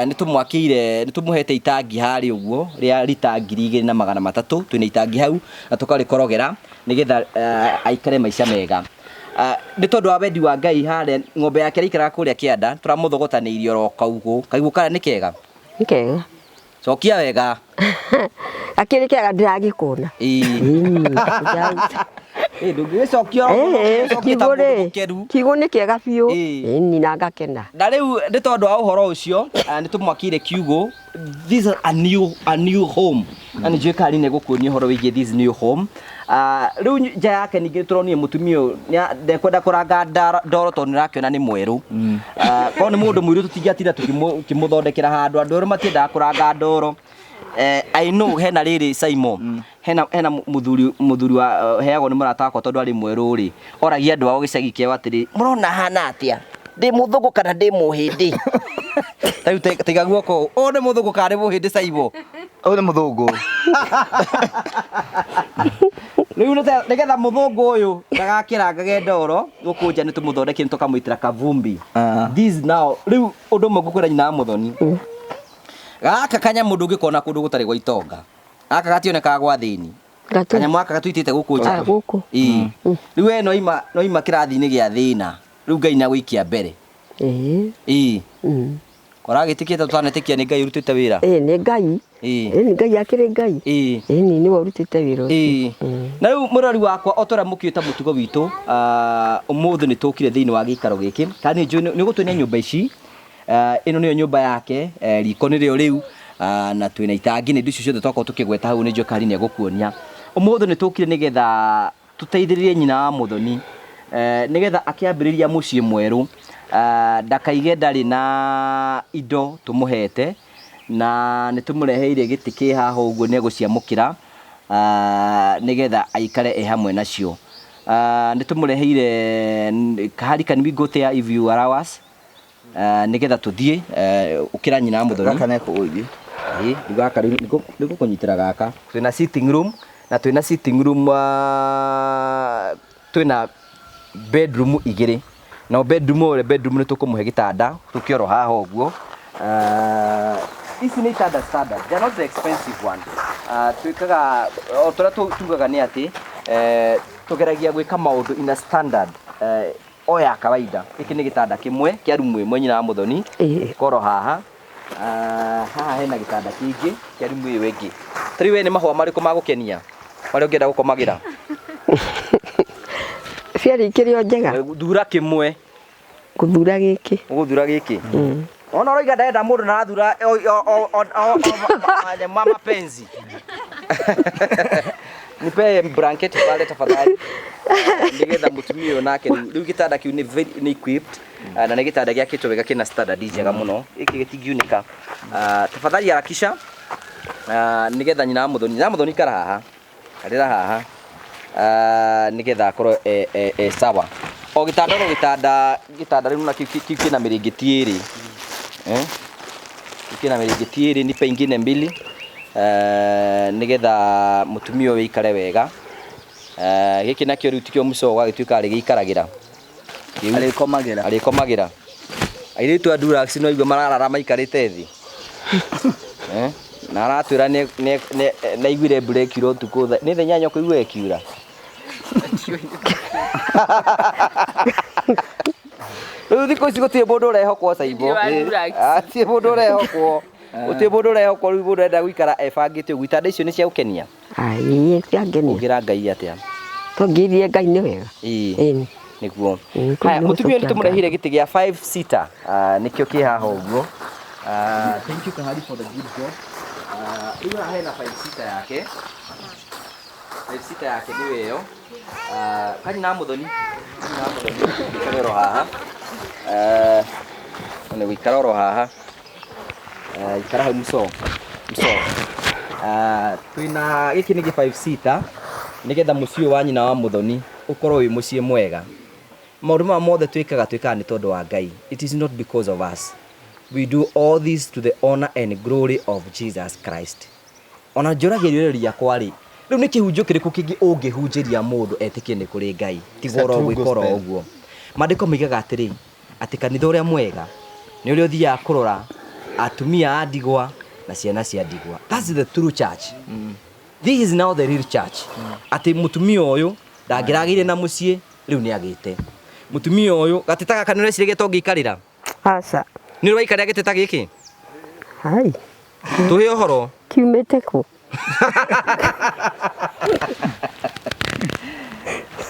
ni tumwakire itangi hari uguo ria lita 2,300 twina itangi hau na tukarikorogera nigetha aikare maica mega ni tondu wa wendi wa Ngai hare ng'ombe yake ikaraga kuria kianda turamuthogotaneirio ro kaugu kaigua kana ni kega cokia wega akiri kega ndiragikuna ndungicokio kiugo ni kega biu ni na ngakena na riu ni tondu wa uhoro ucio ni tumwakire kiugo this is a new home ani jekari ne gukunia uhoro wigie this new home riu nja yake ningi turonire mutumio ndekwenda kuranga ndoro tondu nirakiona ni mweru ko ni mundu mwiru tutingiatinda tukimuthondekera handu andu matiendaga kuranga ndoro I know hena riri Simon hena muthuri wa heago ni murata wakwa tondu ari mweru ri oragia andu ao gicagi kiao atiri murona hana atia ndi muthugu kana ndi muhindi tayu tiga guoko o ni muthugu kana ndi muhindi Simon o ni muthugu riu nigetha muthungu uyu ndagakirangage ndoro gukunja ni tumuthondekire tukamuitira kavumbi this now riu undu mwe gukwira nyina muthoni gaka kanyamu ndungikona kundu gutari gwa itonga gaka gationekaga gwa thini kanyamu gaka gatuitite gukunja riu we no ima kirathi-ini gia thina riu Ngai na gwikia mbere kora gitikie tutanetikia ni Ngai urutite wira ni Ngai ni Ngai akiri Ngai ni we urutite wira na riu murori wakwa otora mukiuta mutugo witu umuthi ni tukire thiini wa gikaro giki kandi ni gutunia nyumba ici ino niyo nyumba yake riko ni rio riu na twina itangi ni ndicio ciothe twako tukigweta hau ni jokari ni gukuonia umuthi ni tukire nigetha tuteithiririe nyina wa muthoni nigetha akiambiriria mucii mweru ndakaige ndari na indo tumuhete na ni tumureheire giti ki haha uguo ni guciamukira nigetha aikare hamwe nacio ni tumureheire kahari can we go there if you allow us nigetha tuthie ukira nyina wa muthoni gaka neko ugi gaka niko kunyitira gaka twina sitting room na twina sitting room twina bedroom igiri na bedroom ni tukumuhe gitanda tukioro haha uguo ici ni itanda standard they are not the expensive one twikaga otora tugaga ni ati tugeragia gwika maundu in a standard oya kawaida iki ni gitanda kimwe kia rumu imwe nyina wa muthoni koro haha haha hena gitanda kingi kia rumu iyo ingi tari we ni mahua mariku magukenia bari ungienda gukomagira ciari kirio njega thura kimwe kuthura giki ona roiga ndenda mundu na thura mama penzi nipe blanket pale tafadhali nigetha mutumio nake riu gitanda kiu ni equipped na ni gitanda giakitwo wega kina standard njega muno iki gitingiunika tafadhali harakisha nigetha nyina wa muthoni kara haha karira haha nigetha korwo sawa o gitanda riu na kina miringiti iri kina miringiti iri ni pengine mbili nigetha mutumia we ikare wega giki nakio riu tikio Mso gagituika ari giikaragira arikomagira airitu adurax no igwe mararara maikarite thi na aratwira na igwire break ro tuko ni thenya nyoko igwe ekiura riu thiko ici gutie mundu urehokwo Saibo atie mundu urehokwo utie mundu urehokwo riu mundu enda guikara ebangite ugu itanda icio ni cia gukenia ai ciangenia ugira Ngai atia tongirie Ngai ni wega niguo haya mutumia ni tumurehire giti gia 5 seater nikio ki haha uguo thank you Kahari for the good job riu hena 5 seater yake 5 seater yake ni weyo kanyina muthoni ikarero haha ni wikaroro haha ikara hau Mso twina giki ni 5 seater nigetha mucio wa nyina wa muthoni ukorwo wi mucie mwega maundu ma mothe twikaga ni tondu wa Ngai. It is not because of us. We do all this to the honor and glory of Jesus Christ. Ona njuragirio riakwa ri riu ni kihunjio kiriku kingi ungihunjiria mundu etikie ni kuri Ngai tigoro gwikora uguo. Mandiko migaga atiri ati kanitha uria mwega ni uria uthia kurora atumia a ndigwa na ciana cia ndigwa. That's the true church. This is now the real church. Ati mutumia uyu ndangiragire na mucie riu ni agite. Mutumia uyu gatetaga kanure cirige tongikarira. Asa. Ni rwa ikaria giteta giki? Hai. Tuhe ohoro. Kiumete ku.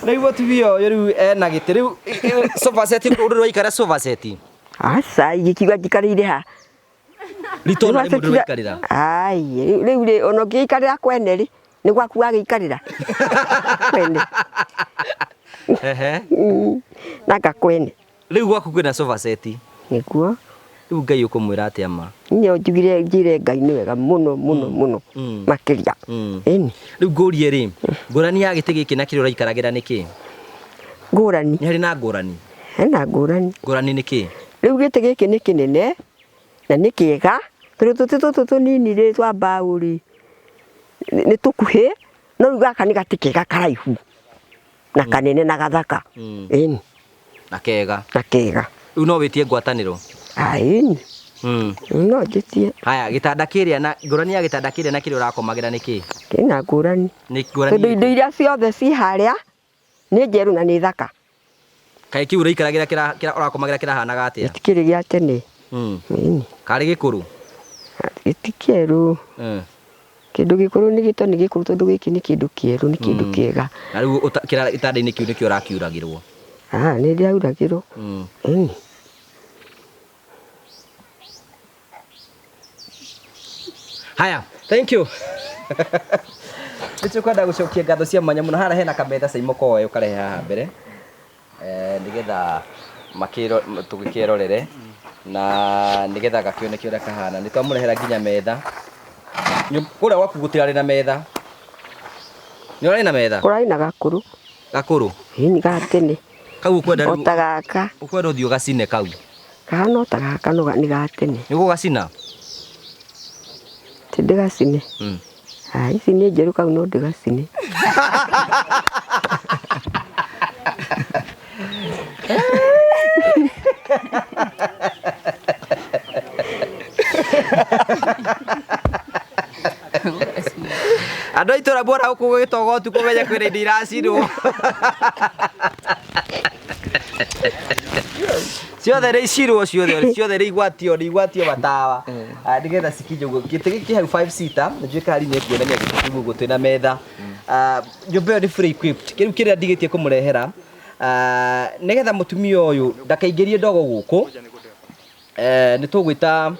Riu mutumia uyu riu ena gite riu sofa set ru rwa ikaria sofa set. Asa ikiga gikarire ha. Litona ni mundu rwa ikarira. Ai, riu ono gikarira kwene ri ni gwaku agikarira. Kwene. Ehe. Naka kwene. Riu gwaku kwina sofa set. Niguo. Riu Ngai ukumwira atia ma. Nyo njugire Ngai ni wega muno makiria. Eni. Riu ngurie ri ngurani ya gite giki na kiri ura ikaragira niki? Ngurani. Ni hari na ngurani. Hena ngurani. Ngurani niki? Riu gite giki ni kinene na ni kiega. Tutu tunini ri twa bauri. Ni tukuhi no riu gaka ni gatikega karaihu. Na kanene na gathaka. Eni. Na kega. Na kega. Riu no witie ngwataniro. Ai. No jitie. Haya gitanda kiria na ngurani ya gitanda kiria na kiri urakomagira niki? Kina ngurani. Ni ngurani. Tondu indo iria ciothe ci haria ni njeru na ni thaka. Kai kiura ikaragira kira urakomagira kira hanaga atia? Tikiri gia tene. Kari gikuru. Itikeru. Kindu gikuru ni gito ni gikuru tondu giki ni kindu kieru ni kindu kiega. Na riu kira itanda-ini kiu nikio urakiuragirwo. Ni ndiauragirwo. Haya, thank you. Nicho kwenda gucokia ngatho cia mwanya muno hara hena kametha caimoko oyo karehe haha mbere. Nigetha makiro tugikirorere na nigetha gakioneke uria kahana. Ni twamurehera nginya metha. Kuria gwaku gutirari na metha. Ni urari na metha? Kurai na gakuru. Gakuru? Ni gatene. Kau ukwenda riu. Otagaka. Ukwenda uthio gacine kau. Kana otagaka no ni gatene. Ni gugacina? Ndigacine. Ai cine njeru kau no ndigacine. Andu aitura bora uko gitogo tu kumenya kwira indo iracinwo. Ciothe ri cirwo ciothe ri igwatio batawa. Nigetha cikinye uguo gite giki hau 5 seater njui kari ni kuonania gite uguo twina metha. Nyumba ni free equipped. Kiriu kiria ndigitie kumurehera nigetha mutumia uyu ndakaingirie ndogo guku. Ni tugwita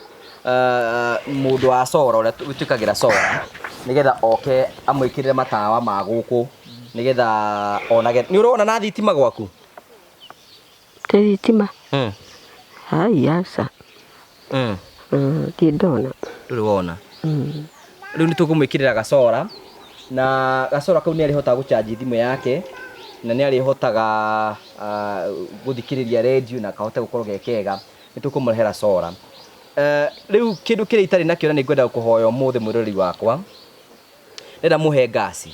mundu wa sora uria twikagira sora nigetha oke amwikirire matawa ma guku nigetha onage. Ni urona na thitima gwaku? Thitima. Hai asa. Ti ndona. Nduri wona. Riu ni tukumwikirira gacora na gacora kau ni arihota gucharge thimu yake na ni arihotaga guthikiriria radio na kahota gukorwo gekega. Ni tukumurehera sora. Riu kindu kiria itari nakio ni ngwenda kuhoya muthe mwirori wakwa. Ndenda muhe gasi.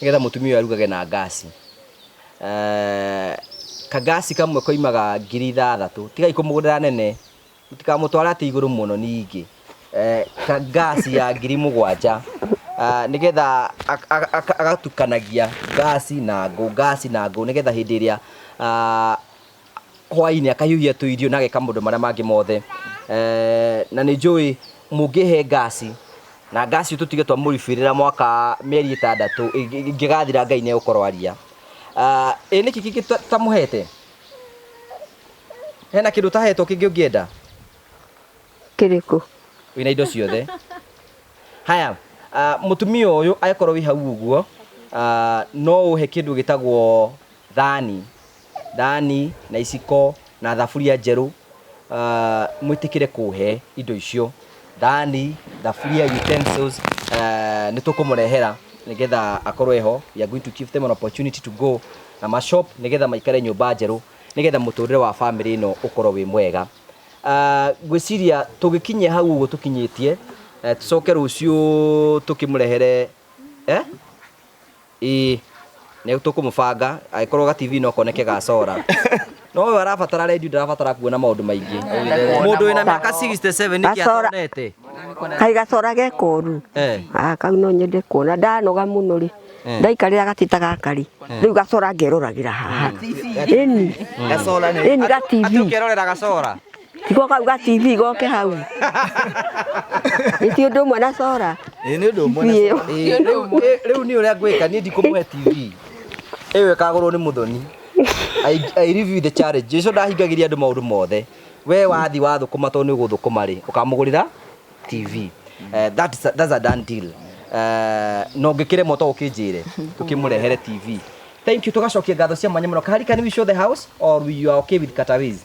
Nigetha mutumia arugage na gasi. Kagasi kamwe koimaga 3,000 tiga ikumugurira nene tikamutwara ati iguru muno ningi kagasi ya 7,000 nigetha agatukanagia gasi na ngũ nigetha hindi iria hwaini akahiuhia tu irio na geka mundu maria mangi mothe na ni njui mungihe gasi na gasi tutige twamurifirira mwaka mieri 6 ingigathira Ngai ne ukorwaria. Niki kiki tamuhete? Hena kindu tahetwo kingi ungienda? Kiriku? Wina indo ciothe. Haya, mutumia uyu akorwo wi hau uguo, no uhe kindu gitagwo thani na iciko na thaburia njeru. Mwitikire kuhe indo icio. Thani, thaburia, utensils, ni tukumurehera nigetha akorwo eho. We are going to give them an opportunity to go na mashop nigetha maikare nyumba njeru nigetha muturire wa family ino ukorwo wi mwega. Gwiciria tugikinye hau uguo tukinyitie tucoke ruciu tukimurehere ne tukumubanga agikorwo ga TV no koneke gacora no we arabatara radio ndarabatara kuona maundu maingi mundu wina miaka 67 niki atonete kai gacora gekoru kau no nyende kuona ndanoga muno ri ndaikarira gatita gakari riu gacora ngeruragira haha eni gacora eni ga TV atukirorera gacora tiko kau ga TV goke hau iti undu mwe na cora ni undu mwe riu ni uria gwika ni ndikumuhe TV ewe kagurwo ni muthoni I review the challenge jesu ndahingagiria andu maundu mothe we wathi wathukuma to ni guthukuma ri ukamugurira TV that's a done deal no ngikire moto ukinjire tukimurehere TV. Thank you tugacokia ngatho cia mwanya muno kari can we show the house or you are okay with Katawizi?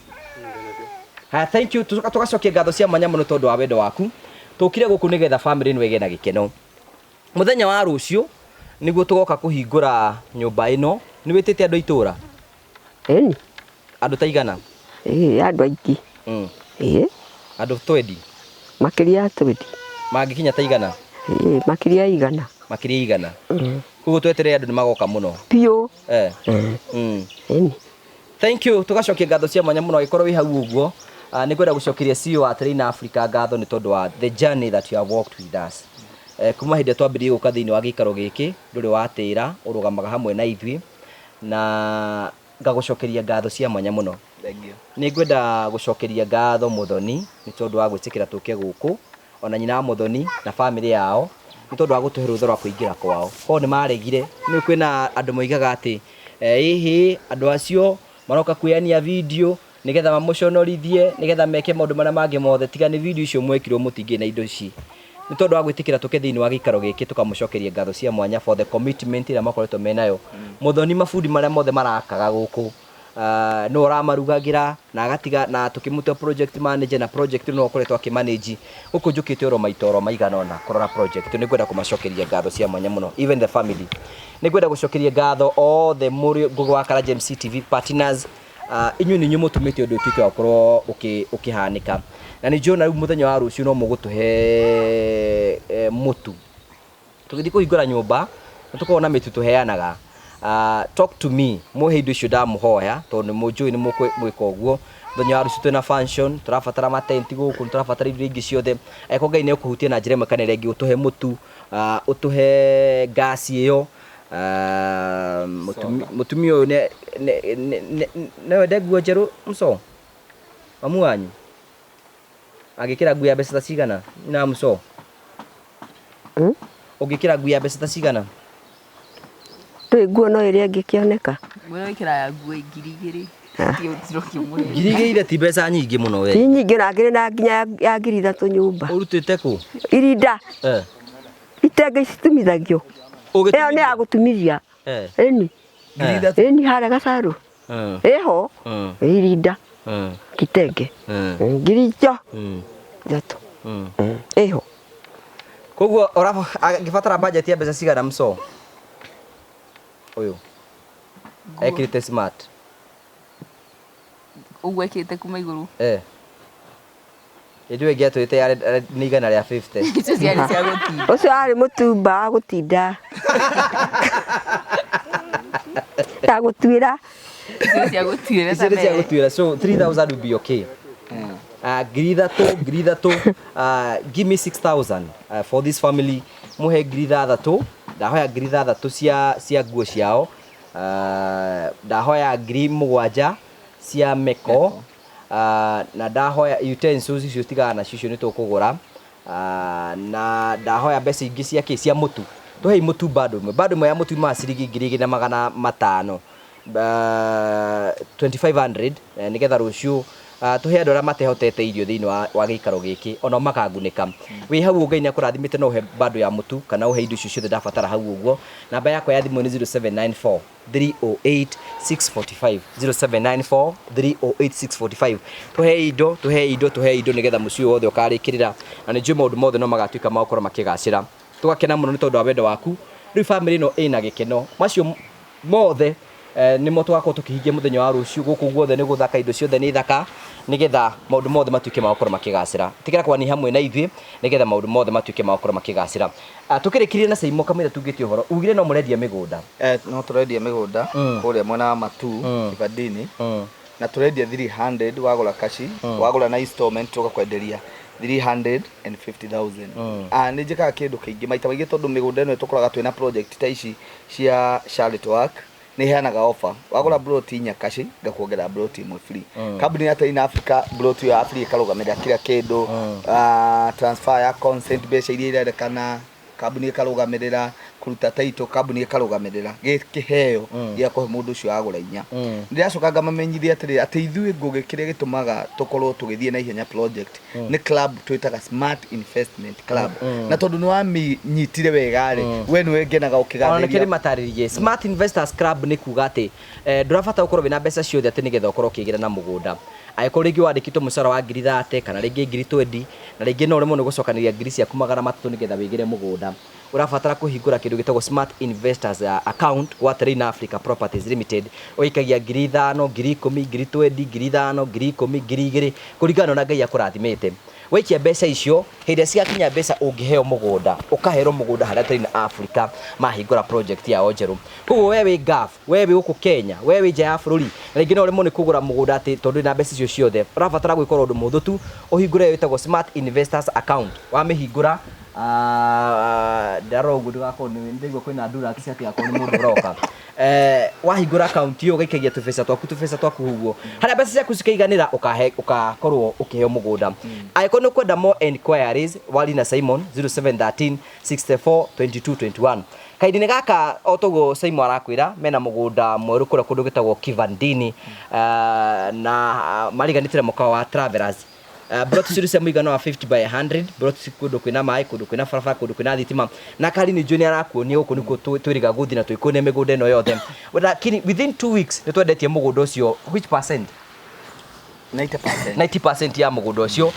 Thank you tugacokia ngatho cia mwanya muno tondu wa wendo waku tukire guku nigetha family ino ege na gikeno. Muthenya wa rucio niguo tugoka kuhingura nyumba ino ni witite andu itura andu taigana andu aiki andu 20 makiria 20 magikinya taigana makiria igana kugo twetere andu ni magoka muno pio thank you tugacokia ngatho cia mwanya muno agikorwo wi hau uguo ni kwenda gucokeria CEO wa Train Africa ngatho ni tondu wa the journey that you have walked with us kuma hindi twambirie guka thiini wa gikaro giki nduri watira urugamaga hamwe na ithui na ngagucokeria ngatho cia mwanya muno. Ni ngwenda gucokeria ngatho muthoni ni tondu wa gwitikira tuke guku ona nyina muthoni na family yao ni tondu wa gutuhe rutho rwa kuingira kwao ko ni maregire ni kwina andu moigaga ati ihi andu acio maroka kuyania video nigetha mamuconorithie nigetha meke maundu maria mangi mothe tiga ni video icio mwekirwo mutingi na indo ici ni tondu wa gwitikira tuke thiini wa gikaro giki tukamucokeria ngatho cia mwanya for the commitment ira makoretwo menayo muthoni mafundi maria mothe marakaga guku no ramarugagira na agatiga na tukimuta project manager na project no koretwo akimanage guku njukite oro maitoro maigana ona korora project ni gwenda kumacokeria ngatho cia mwanya muno even the family ni gwenda gucokeria ngatho all the muri gugu wa Karaja MC TV partners inyu ni nyumo tumite undu twike wakorwo ukihanika na ni jona riu muthenya wa rucio no mugutuhe mutu tugithi kuhingura nyumba tukona mitu tuheanaga talk to me muhe indo icio ndamuhoya tondu mujui ni mwika uguo muthenya wa rucio twina function turabatara matenti guku turabatara indo ingi ciothe eko Ngai ni ukuhutia na njira imwe regi utuhe mutu utuhe gas iyo mutumia uyu ne wende nguo njeru Mso mamu wanyu agikira nguo ya mbeca cigana na Mso ugikira nguo ya mbeca cigana nguo no iria ngikioneka gwikira ya nguo 2000 ngirigire ti mbeca nyingi muno we ti nyingi na ngire na nginya ya 3 nyumba urutite ku irinda itenge icitumithagio iyo ni agutumithia eni eni hara gacaru eho irinda kitenge ngiricho jato eho koguo ora ngibatara budget ya mbeca cigana Mso uyu ekirite smart ugwekite kuma iguru Ijue gia tuite ya ni igana ria 50 icio ciari cia gutinda ucio ari mutumba gutinda ta gutwira icio cia gutwira so 3000 will be okay grida to give me 6000 for this family muhe grida to ndahoya grida to cia nguo ciao ndahoya ngiri mugwanja cia meko na ndahoya utensils icio tigana na cicio ni tukugura na ndahoya mbeca ingi cia cia mutu tuhei mutu bado ya mutu ma ciringi 2500 2500 nigetha rucio tuhe andu aria matehotete irio thiini wa gikaro giki ona makaguneka wi hau Ngai ni akurathimite no uhe bado ya mutu kana uhe indo icio ciothe ndabatara hau uguo namba yakwa ya thimu ni 0794 308 645 0794 308 645 tuhe indo nigetha mucio wothe ukarikirira na ni njui maundu mothe no magatuika magukora makigacira tugakena muno ni tondu wa wendo waku riu family no ina gikeno macio mothe nimo twako tukihingia muthenya wa ruciu guku guothe ni guthaka indo ciothe ni thaka nigetha maundu mothe matuike ma gukora makigacira tikira kwani hamwe na ithuĩ nigetha maundu mothe matuike ma gukora makigacira tukirikirie na Saimo kamira tungĩtie uhoro ugire no mũrendia mĩgũnda no tũrendia mĩgũnda kũrĩa mwena wa Matu Kibandini na tũrendia 300 wagũra kashi wagũra na installment tũgakwenderia 350,000 nĩ njĩkaga kĩndũ kĩingĩ maita maingĩ tondũ mĩgũnda ĩno tũkoraga twĩna project ta ici cia charity work nĩ heanaga offer wagũra plot inya kashi ngakuongerera plot imwe free company ya Train Africa plot ya free ĩkarũgamĩrĩra kila kĩndũ transfer ya consent mbeca iria irendekana company ĩkarũgamĩrĩra kuruta title company ĩkarũgamĩrĩra kĩheo gĩa kũhe mũndũ ũcio agũra inya ndĩracoka ngamamenyithia atĩrĩrĩ atĩ ithuĩ ngũgĩ kĩrĩa gĩtũmaga tũkorwo tũgĩthiĩ na ihenya project nĩ club twĩtaga Smart Investment Club na tondũ nĩ wamĩnyitire wega rĩ we nĩwe ngenaga ũkĩgathĩria ona kĩrĩ matarĩrie Smart Investors Club nĩ kuga atĩ ndũrabatara gũkorwo wĩna mbeca ciothe atĩ nĩgetha ũkorwo ũkĩgĩra na mũgũnda angĩkorwo rĩngĩ wandĩkĩtwo mũcara wa 30 kana rĩngĩ 20 na rĩngĩ no ũremwo nĩ gũcokanĩria ngiri ciaku 300 nĩgetha wĩgĩre mũgũnda ũrabatara kũhingũra kĩndũ gĩtagwo Smart Investors account gwa Train Africa Properties Limited ũikagia 5,000 10,000 20,000 5,000 10,000 2,000 kũringana na Ngai akũrathimĩte waikia mbeca icio hĩndĩ ciakinya mbeca ũngĩheo mũgũnda ũkaherwo mũgũnda harĩa Train Africa mahingũra project yao njerũ koguo we wĩ gaf we wĩ gũkũ Kenya we wĩ nja ya bũrũri na rĩngĩ no ũremwo nĩ kũgũra mũgũnda atĩ tondũ na mbeca icio ciothe ũrabatara gwĩkora ũndũ mũhũthũ tu ũhingũre wĩtagwo Smart Investors account wamĩhingũra ndaro gudu gako ni ndigwo kwina ndura kisiati yako ni mundu roka wahingũra account yo gaikagia tubesa twaku huguo harĩa mbeca ciaku cikaiganĩra ukakorwo ukiheo mũgũnda angĩkorwo nĩ kwenda more enquiries wali na Simon 0713 64 22 21 kaidini gaka otogo Simon arakwira mena mũgũnda mweru kũrĩa kũndũ gĩtagwo Kibandini na mariganitire mũkawa wa Travelers brought series muigano wa 50 by 100 brought kundu kwina mai kundu kwina farafara kundu kwina thitima na kali ni junior arakuonia guku niko twiriga guthi na twikone migunda ino yothe within 2 weeks ni twendetie mugunda ucio which percent 90% ya mugunda ucio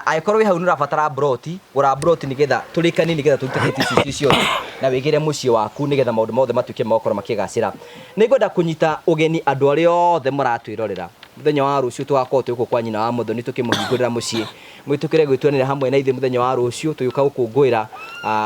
aikorwo wi hau ni rabatara broti gura broti nigetha turikani nigetha turutete ici ciothe na wigire mucie waku nigetha maundu mothe matuike makoro makigacira ni ngwenda kunyita ugeni andu ari othe muratwirorera muthenya wa ruciu tugakorwo twi kwa nyina wa muthoni tukimuhingurira mucie mwitukire gwitwanira hamwe na ithe muthenya wa ruciu tuyuka gukungwira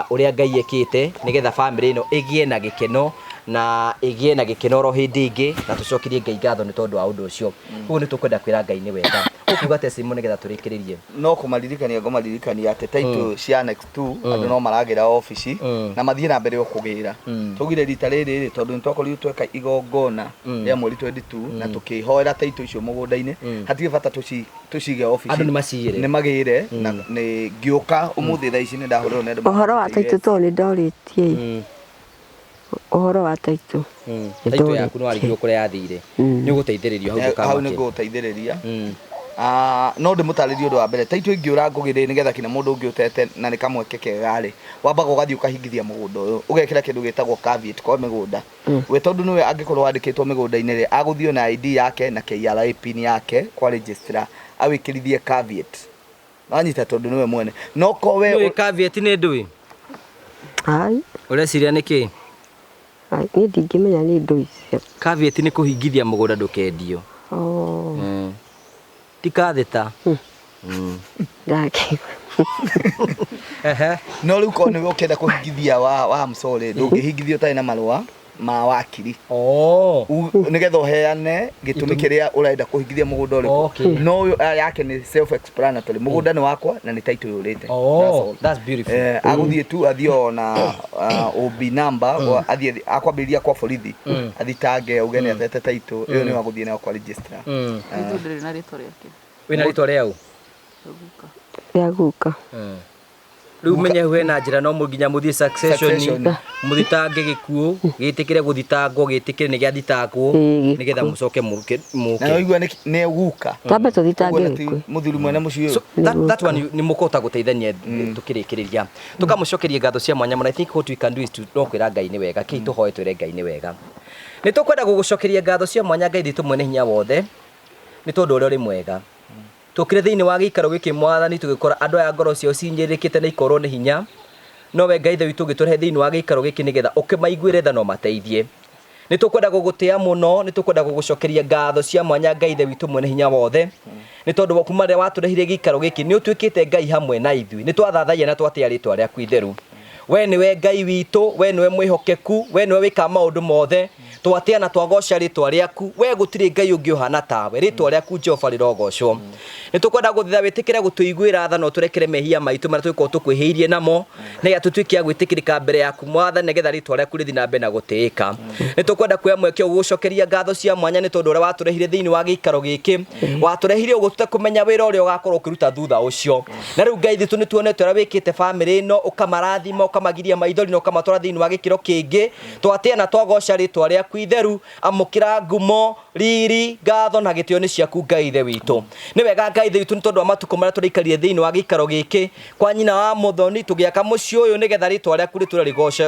uria Ngai ekite nigetha family ino igie na gikeno na igie na gikeno ro hindi ingi na tucokirie Ngai ngatho ni tondu wa undu ucio kuo ni tukwenda kwira Ngai ni wega ukuga te Simon nigetha turikiririe no kumaririkania ngomaririkania ate title cia next 2 andu no maragira office na mathie na mbere okugira tugire rita riri tondu nitokorire tweka igongona ya mweri 22 na tukihoera title icio mugunda-ini hatige bata tucige office andu ni magire na ni ngiuka umuthi thaa ici ni ndahurwo nendo uhoro wa title to ni ndoritie uhoro wa title title yaku no arigio kuria yathire ni guteithiririo hau ni guteithiriria no ndimutaririe undu wa mbere title ingiura ngugire nigetha kina mundu ungi utete na ni kamweke kega ri wambaga ugathii ukahingithia mugunda uyu ugekira kindu gitagwo caveat kwa migunda we tondu niwe angikorwo wandikitwo migunda-ini ri aguthio na ID yake na KRA pin yake kwa registrar awikirithie caveat nanyita tondu niwe mwene no ko we caveat ni ndui ai ureciria niki ai ni ndingimenya ni ndui caveat ni kuhingithia mugunda ndukendio tikatheta ndaki no riu ko niwe ukenda kuhingithia wa msore ndungihingithio tari na marua ma wakiri nigetha uheane gitumi kiria urenda kuhingithia mugunda uriku no yake ni self explanatory mugunda ni wakwa na ni title yurite that's beautiful aguthie tu athio na OB number athie akwambiria kwa borithi athitange ugene atete title iyo ni waguthie na kwa registrar ndire na rito riake wina rito riau yaguka riu menye hwe na njira no muginya muthie succession muthitange gikuo gitikire guthitangwo gitikire ni giathitangwo nigetha mucoke muke na igua ni guka tambe tuthitange muthuri mwene mucio that one ni mukota guteithania tukirikiriria tukamucokerie ngatho cia mwanya I think what we can do is to no kwira Ngai ni wega ki tuhoe twire Ngai ni wega ni tukwenda gugucokeria ngatho cia mwanya Ngai thitu mwene hinya wothe ni tondu uri mwega tukire thiini wa gikaro giki mwathani tugikora andu aya ngoro cio cinyirikite na ikorwo ni hinya no we Ngai witu gitũrehe thiini wa gikaro giki nigetha ukimaiguire tha no mateithie Nitukwenda gugutia muno, nitukwenda gugucokeria ngatho cia mwanya Ngai ithe witu mwene hinya wothe. Ni tondu kuma ria waturehire gikaro giki ni utwikite Ngai hamwe na ithui. Ni twathathagia na twatia ritwa riaku itheru. We niwe Ngai witu, we niwe mwihokeku, we niwe wika maundu mothe. Twatia na twagoca ritwa riaku. We gutiri Ngai ungi uhana tawe. Ritwa riaku Jehova rirogocwo. Ni tukwenda guthitha witikire gutuiguira tha no turekere mehia maitu maria twiko tukwihiirie namo. Nega tutwikia gwitikirika mbere yaku mwatha negetha ritwa riaku rithi na mbere na gutiika. Ni tukwenda kuya mwekio gucokeria ngatho cia mwanya ni tondu uria waturehire thiini wa gikaro giki. Waturehire ugututa kumenya wira uria ugakorwo ukiruta thutha ucio. Na riu Ngai thitu ni tuonete uria wikite family ino ukamarathima ukamagiria maithori no ukamatwara thiini wa gikiro kingi. Twatia na twagoca ritwa riaku itheru amukira ngumo riri ngatho na gitio ni ciaku Ngai ithe witu. Ni wega Ngai ithe witu ni tondu wa matuko maria turaikarire thiini wa gikaro giki kwa nyina wa muthoni tugiaka mucio uyu nigetha ritwa riaku ritura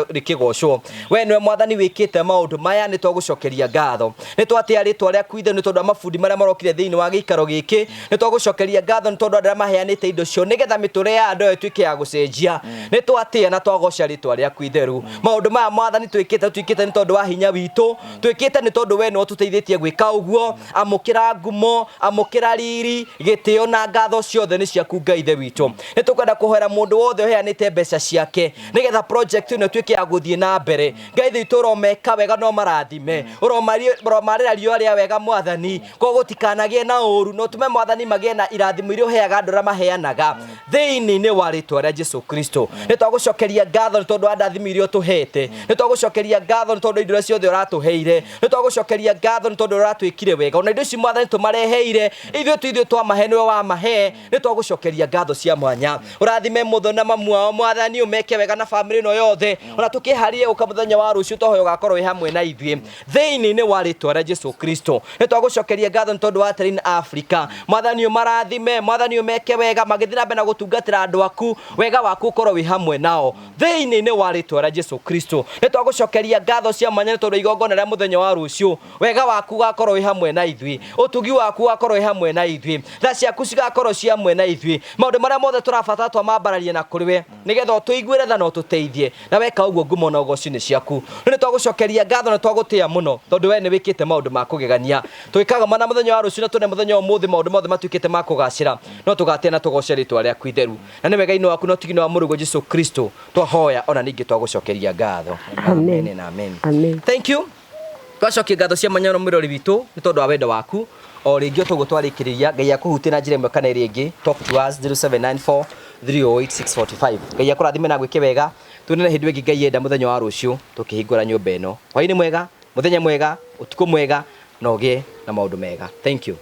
rikigocwo. We niwe mwathani wikite maundu maya ni twagucokeria ngatho. Ni twatia ritwa riaku ithe ni tondu wa mabundi maria marokire thiini wa gikaro giki. Ni twagucokeria ngatho ni tondu andu aria maheanite indo cio nigetha miture ya andu etwike ya gucenjia. Ni twatia na twagoca ritwa riaku itheru. Maundu maya mwathani twikite ni tondu wa hinya witu. Twikite ni tondu we no tuteithĩtie gwika uguo. Amukira ngumo, amukira riri, gitio na ngatho ciothe ni ciaku Ngai ithe witu. Ni tukwenda kuhoera mundu wothe uheanite mbeca ciake nigetha project ino twike ya guthie na mbere. Ngai ithe witu uromeka wega no marathime. Uromarira riua ria wega mwathani. Ko gutikanagie na uru no tume mwathani magie na irathimo iria uheaga andu aria maheanaga thiini-ini wa ritwa ria Jesu Kristo. Ni twagucokeria ngatho ni tondu wa ndathimo iria utuhete. Ni twagucokeria ngatho ni tondu indo ciothe uratuheire. Ni twagucokeria ngatho ni tondu uratwikire wega. Ona indo ici mwathani tumareheire ithuĩ twamahe niwe wamahe. Ni twagucokeria ngatho cia mwanya. Urathime mutho na mamu wao mwathani umeke wega na family ino yothe. Ona tukiharie uka muthenya wa rucio twahoya ugakorwo wi hamwe na ithuĩ thiini-ini wa ritwa ria Jesu Kristo. Ni twagucokeria ngatho ni tondu wa Terrain Africa. Mwathani umarathime, mwathani umeke wega magithira mbere na gutungatira andu aku wega waku ukorwo wi hamwe nao thiini-ini wa ritwa ria Jesu Kristo. Ni twagucokeria ngatho cia mwanya ni tondu igongona ria muthenya wa rucio wega waku ugakorwo wi hamwe na ithuĩ. Utugi waku ugakorwo wi hamwe na ithuĩ. Tha ciaku cigakorwo ci hamwe na ithuĩ. Maundu maria mothe turabatara twamambararie na kuriwe nigetha utuiguire tha no tuteithie na weka uguo ngumo na ugoci ni ciaku. Ni twagucokeria ngatho na twagutia muno tondu we ni wikite maundu ma kugegania. Twikaga mana muthenya wa rucio na tune muthenya umuthi maundu mothe matwikite ma kugacira no tugatia na tugoce ritwa riaku itheru. Na ni wega ino waku no tigino wa murugo Jesu Kristo twahoya ona ningi twagucokeria ngatho. Amen. Amen. Thank you. Twacokia ngatho cia manyano mwirori witu ni tondu wa wendo waku. O ringi tugutwarikiriria Ngai akuhutie na njira imwe kana iri ingi. Talk to us 0794 308 645. Ngai akurathime na gwike wega. Tunene hindu ingi Ngai enda muthenya wa rucio tukihingura nyumba ino. Hwaini mwega, muthenya mwega, utuko mwega, na ugie na maundu mega. Thank you.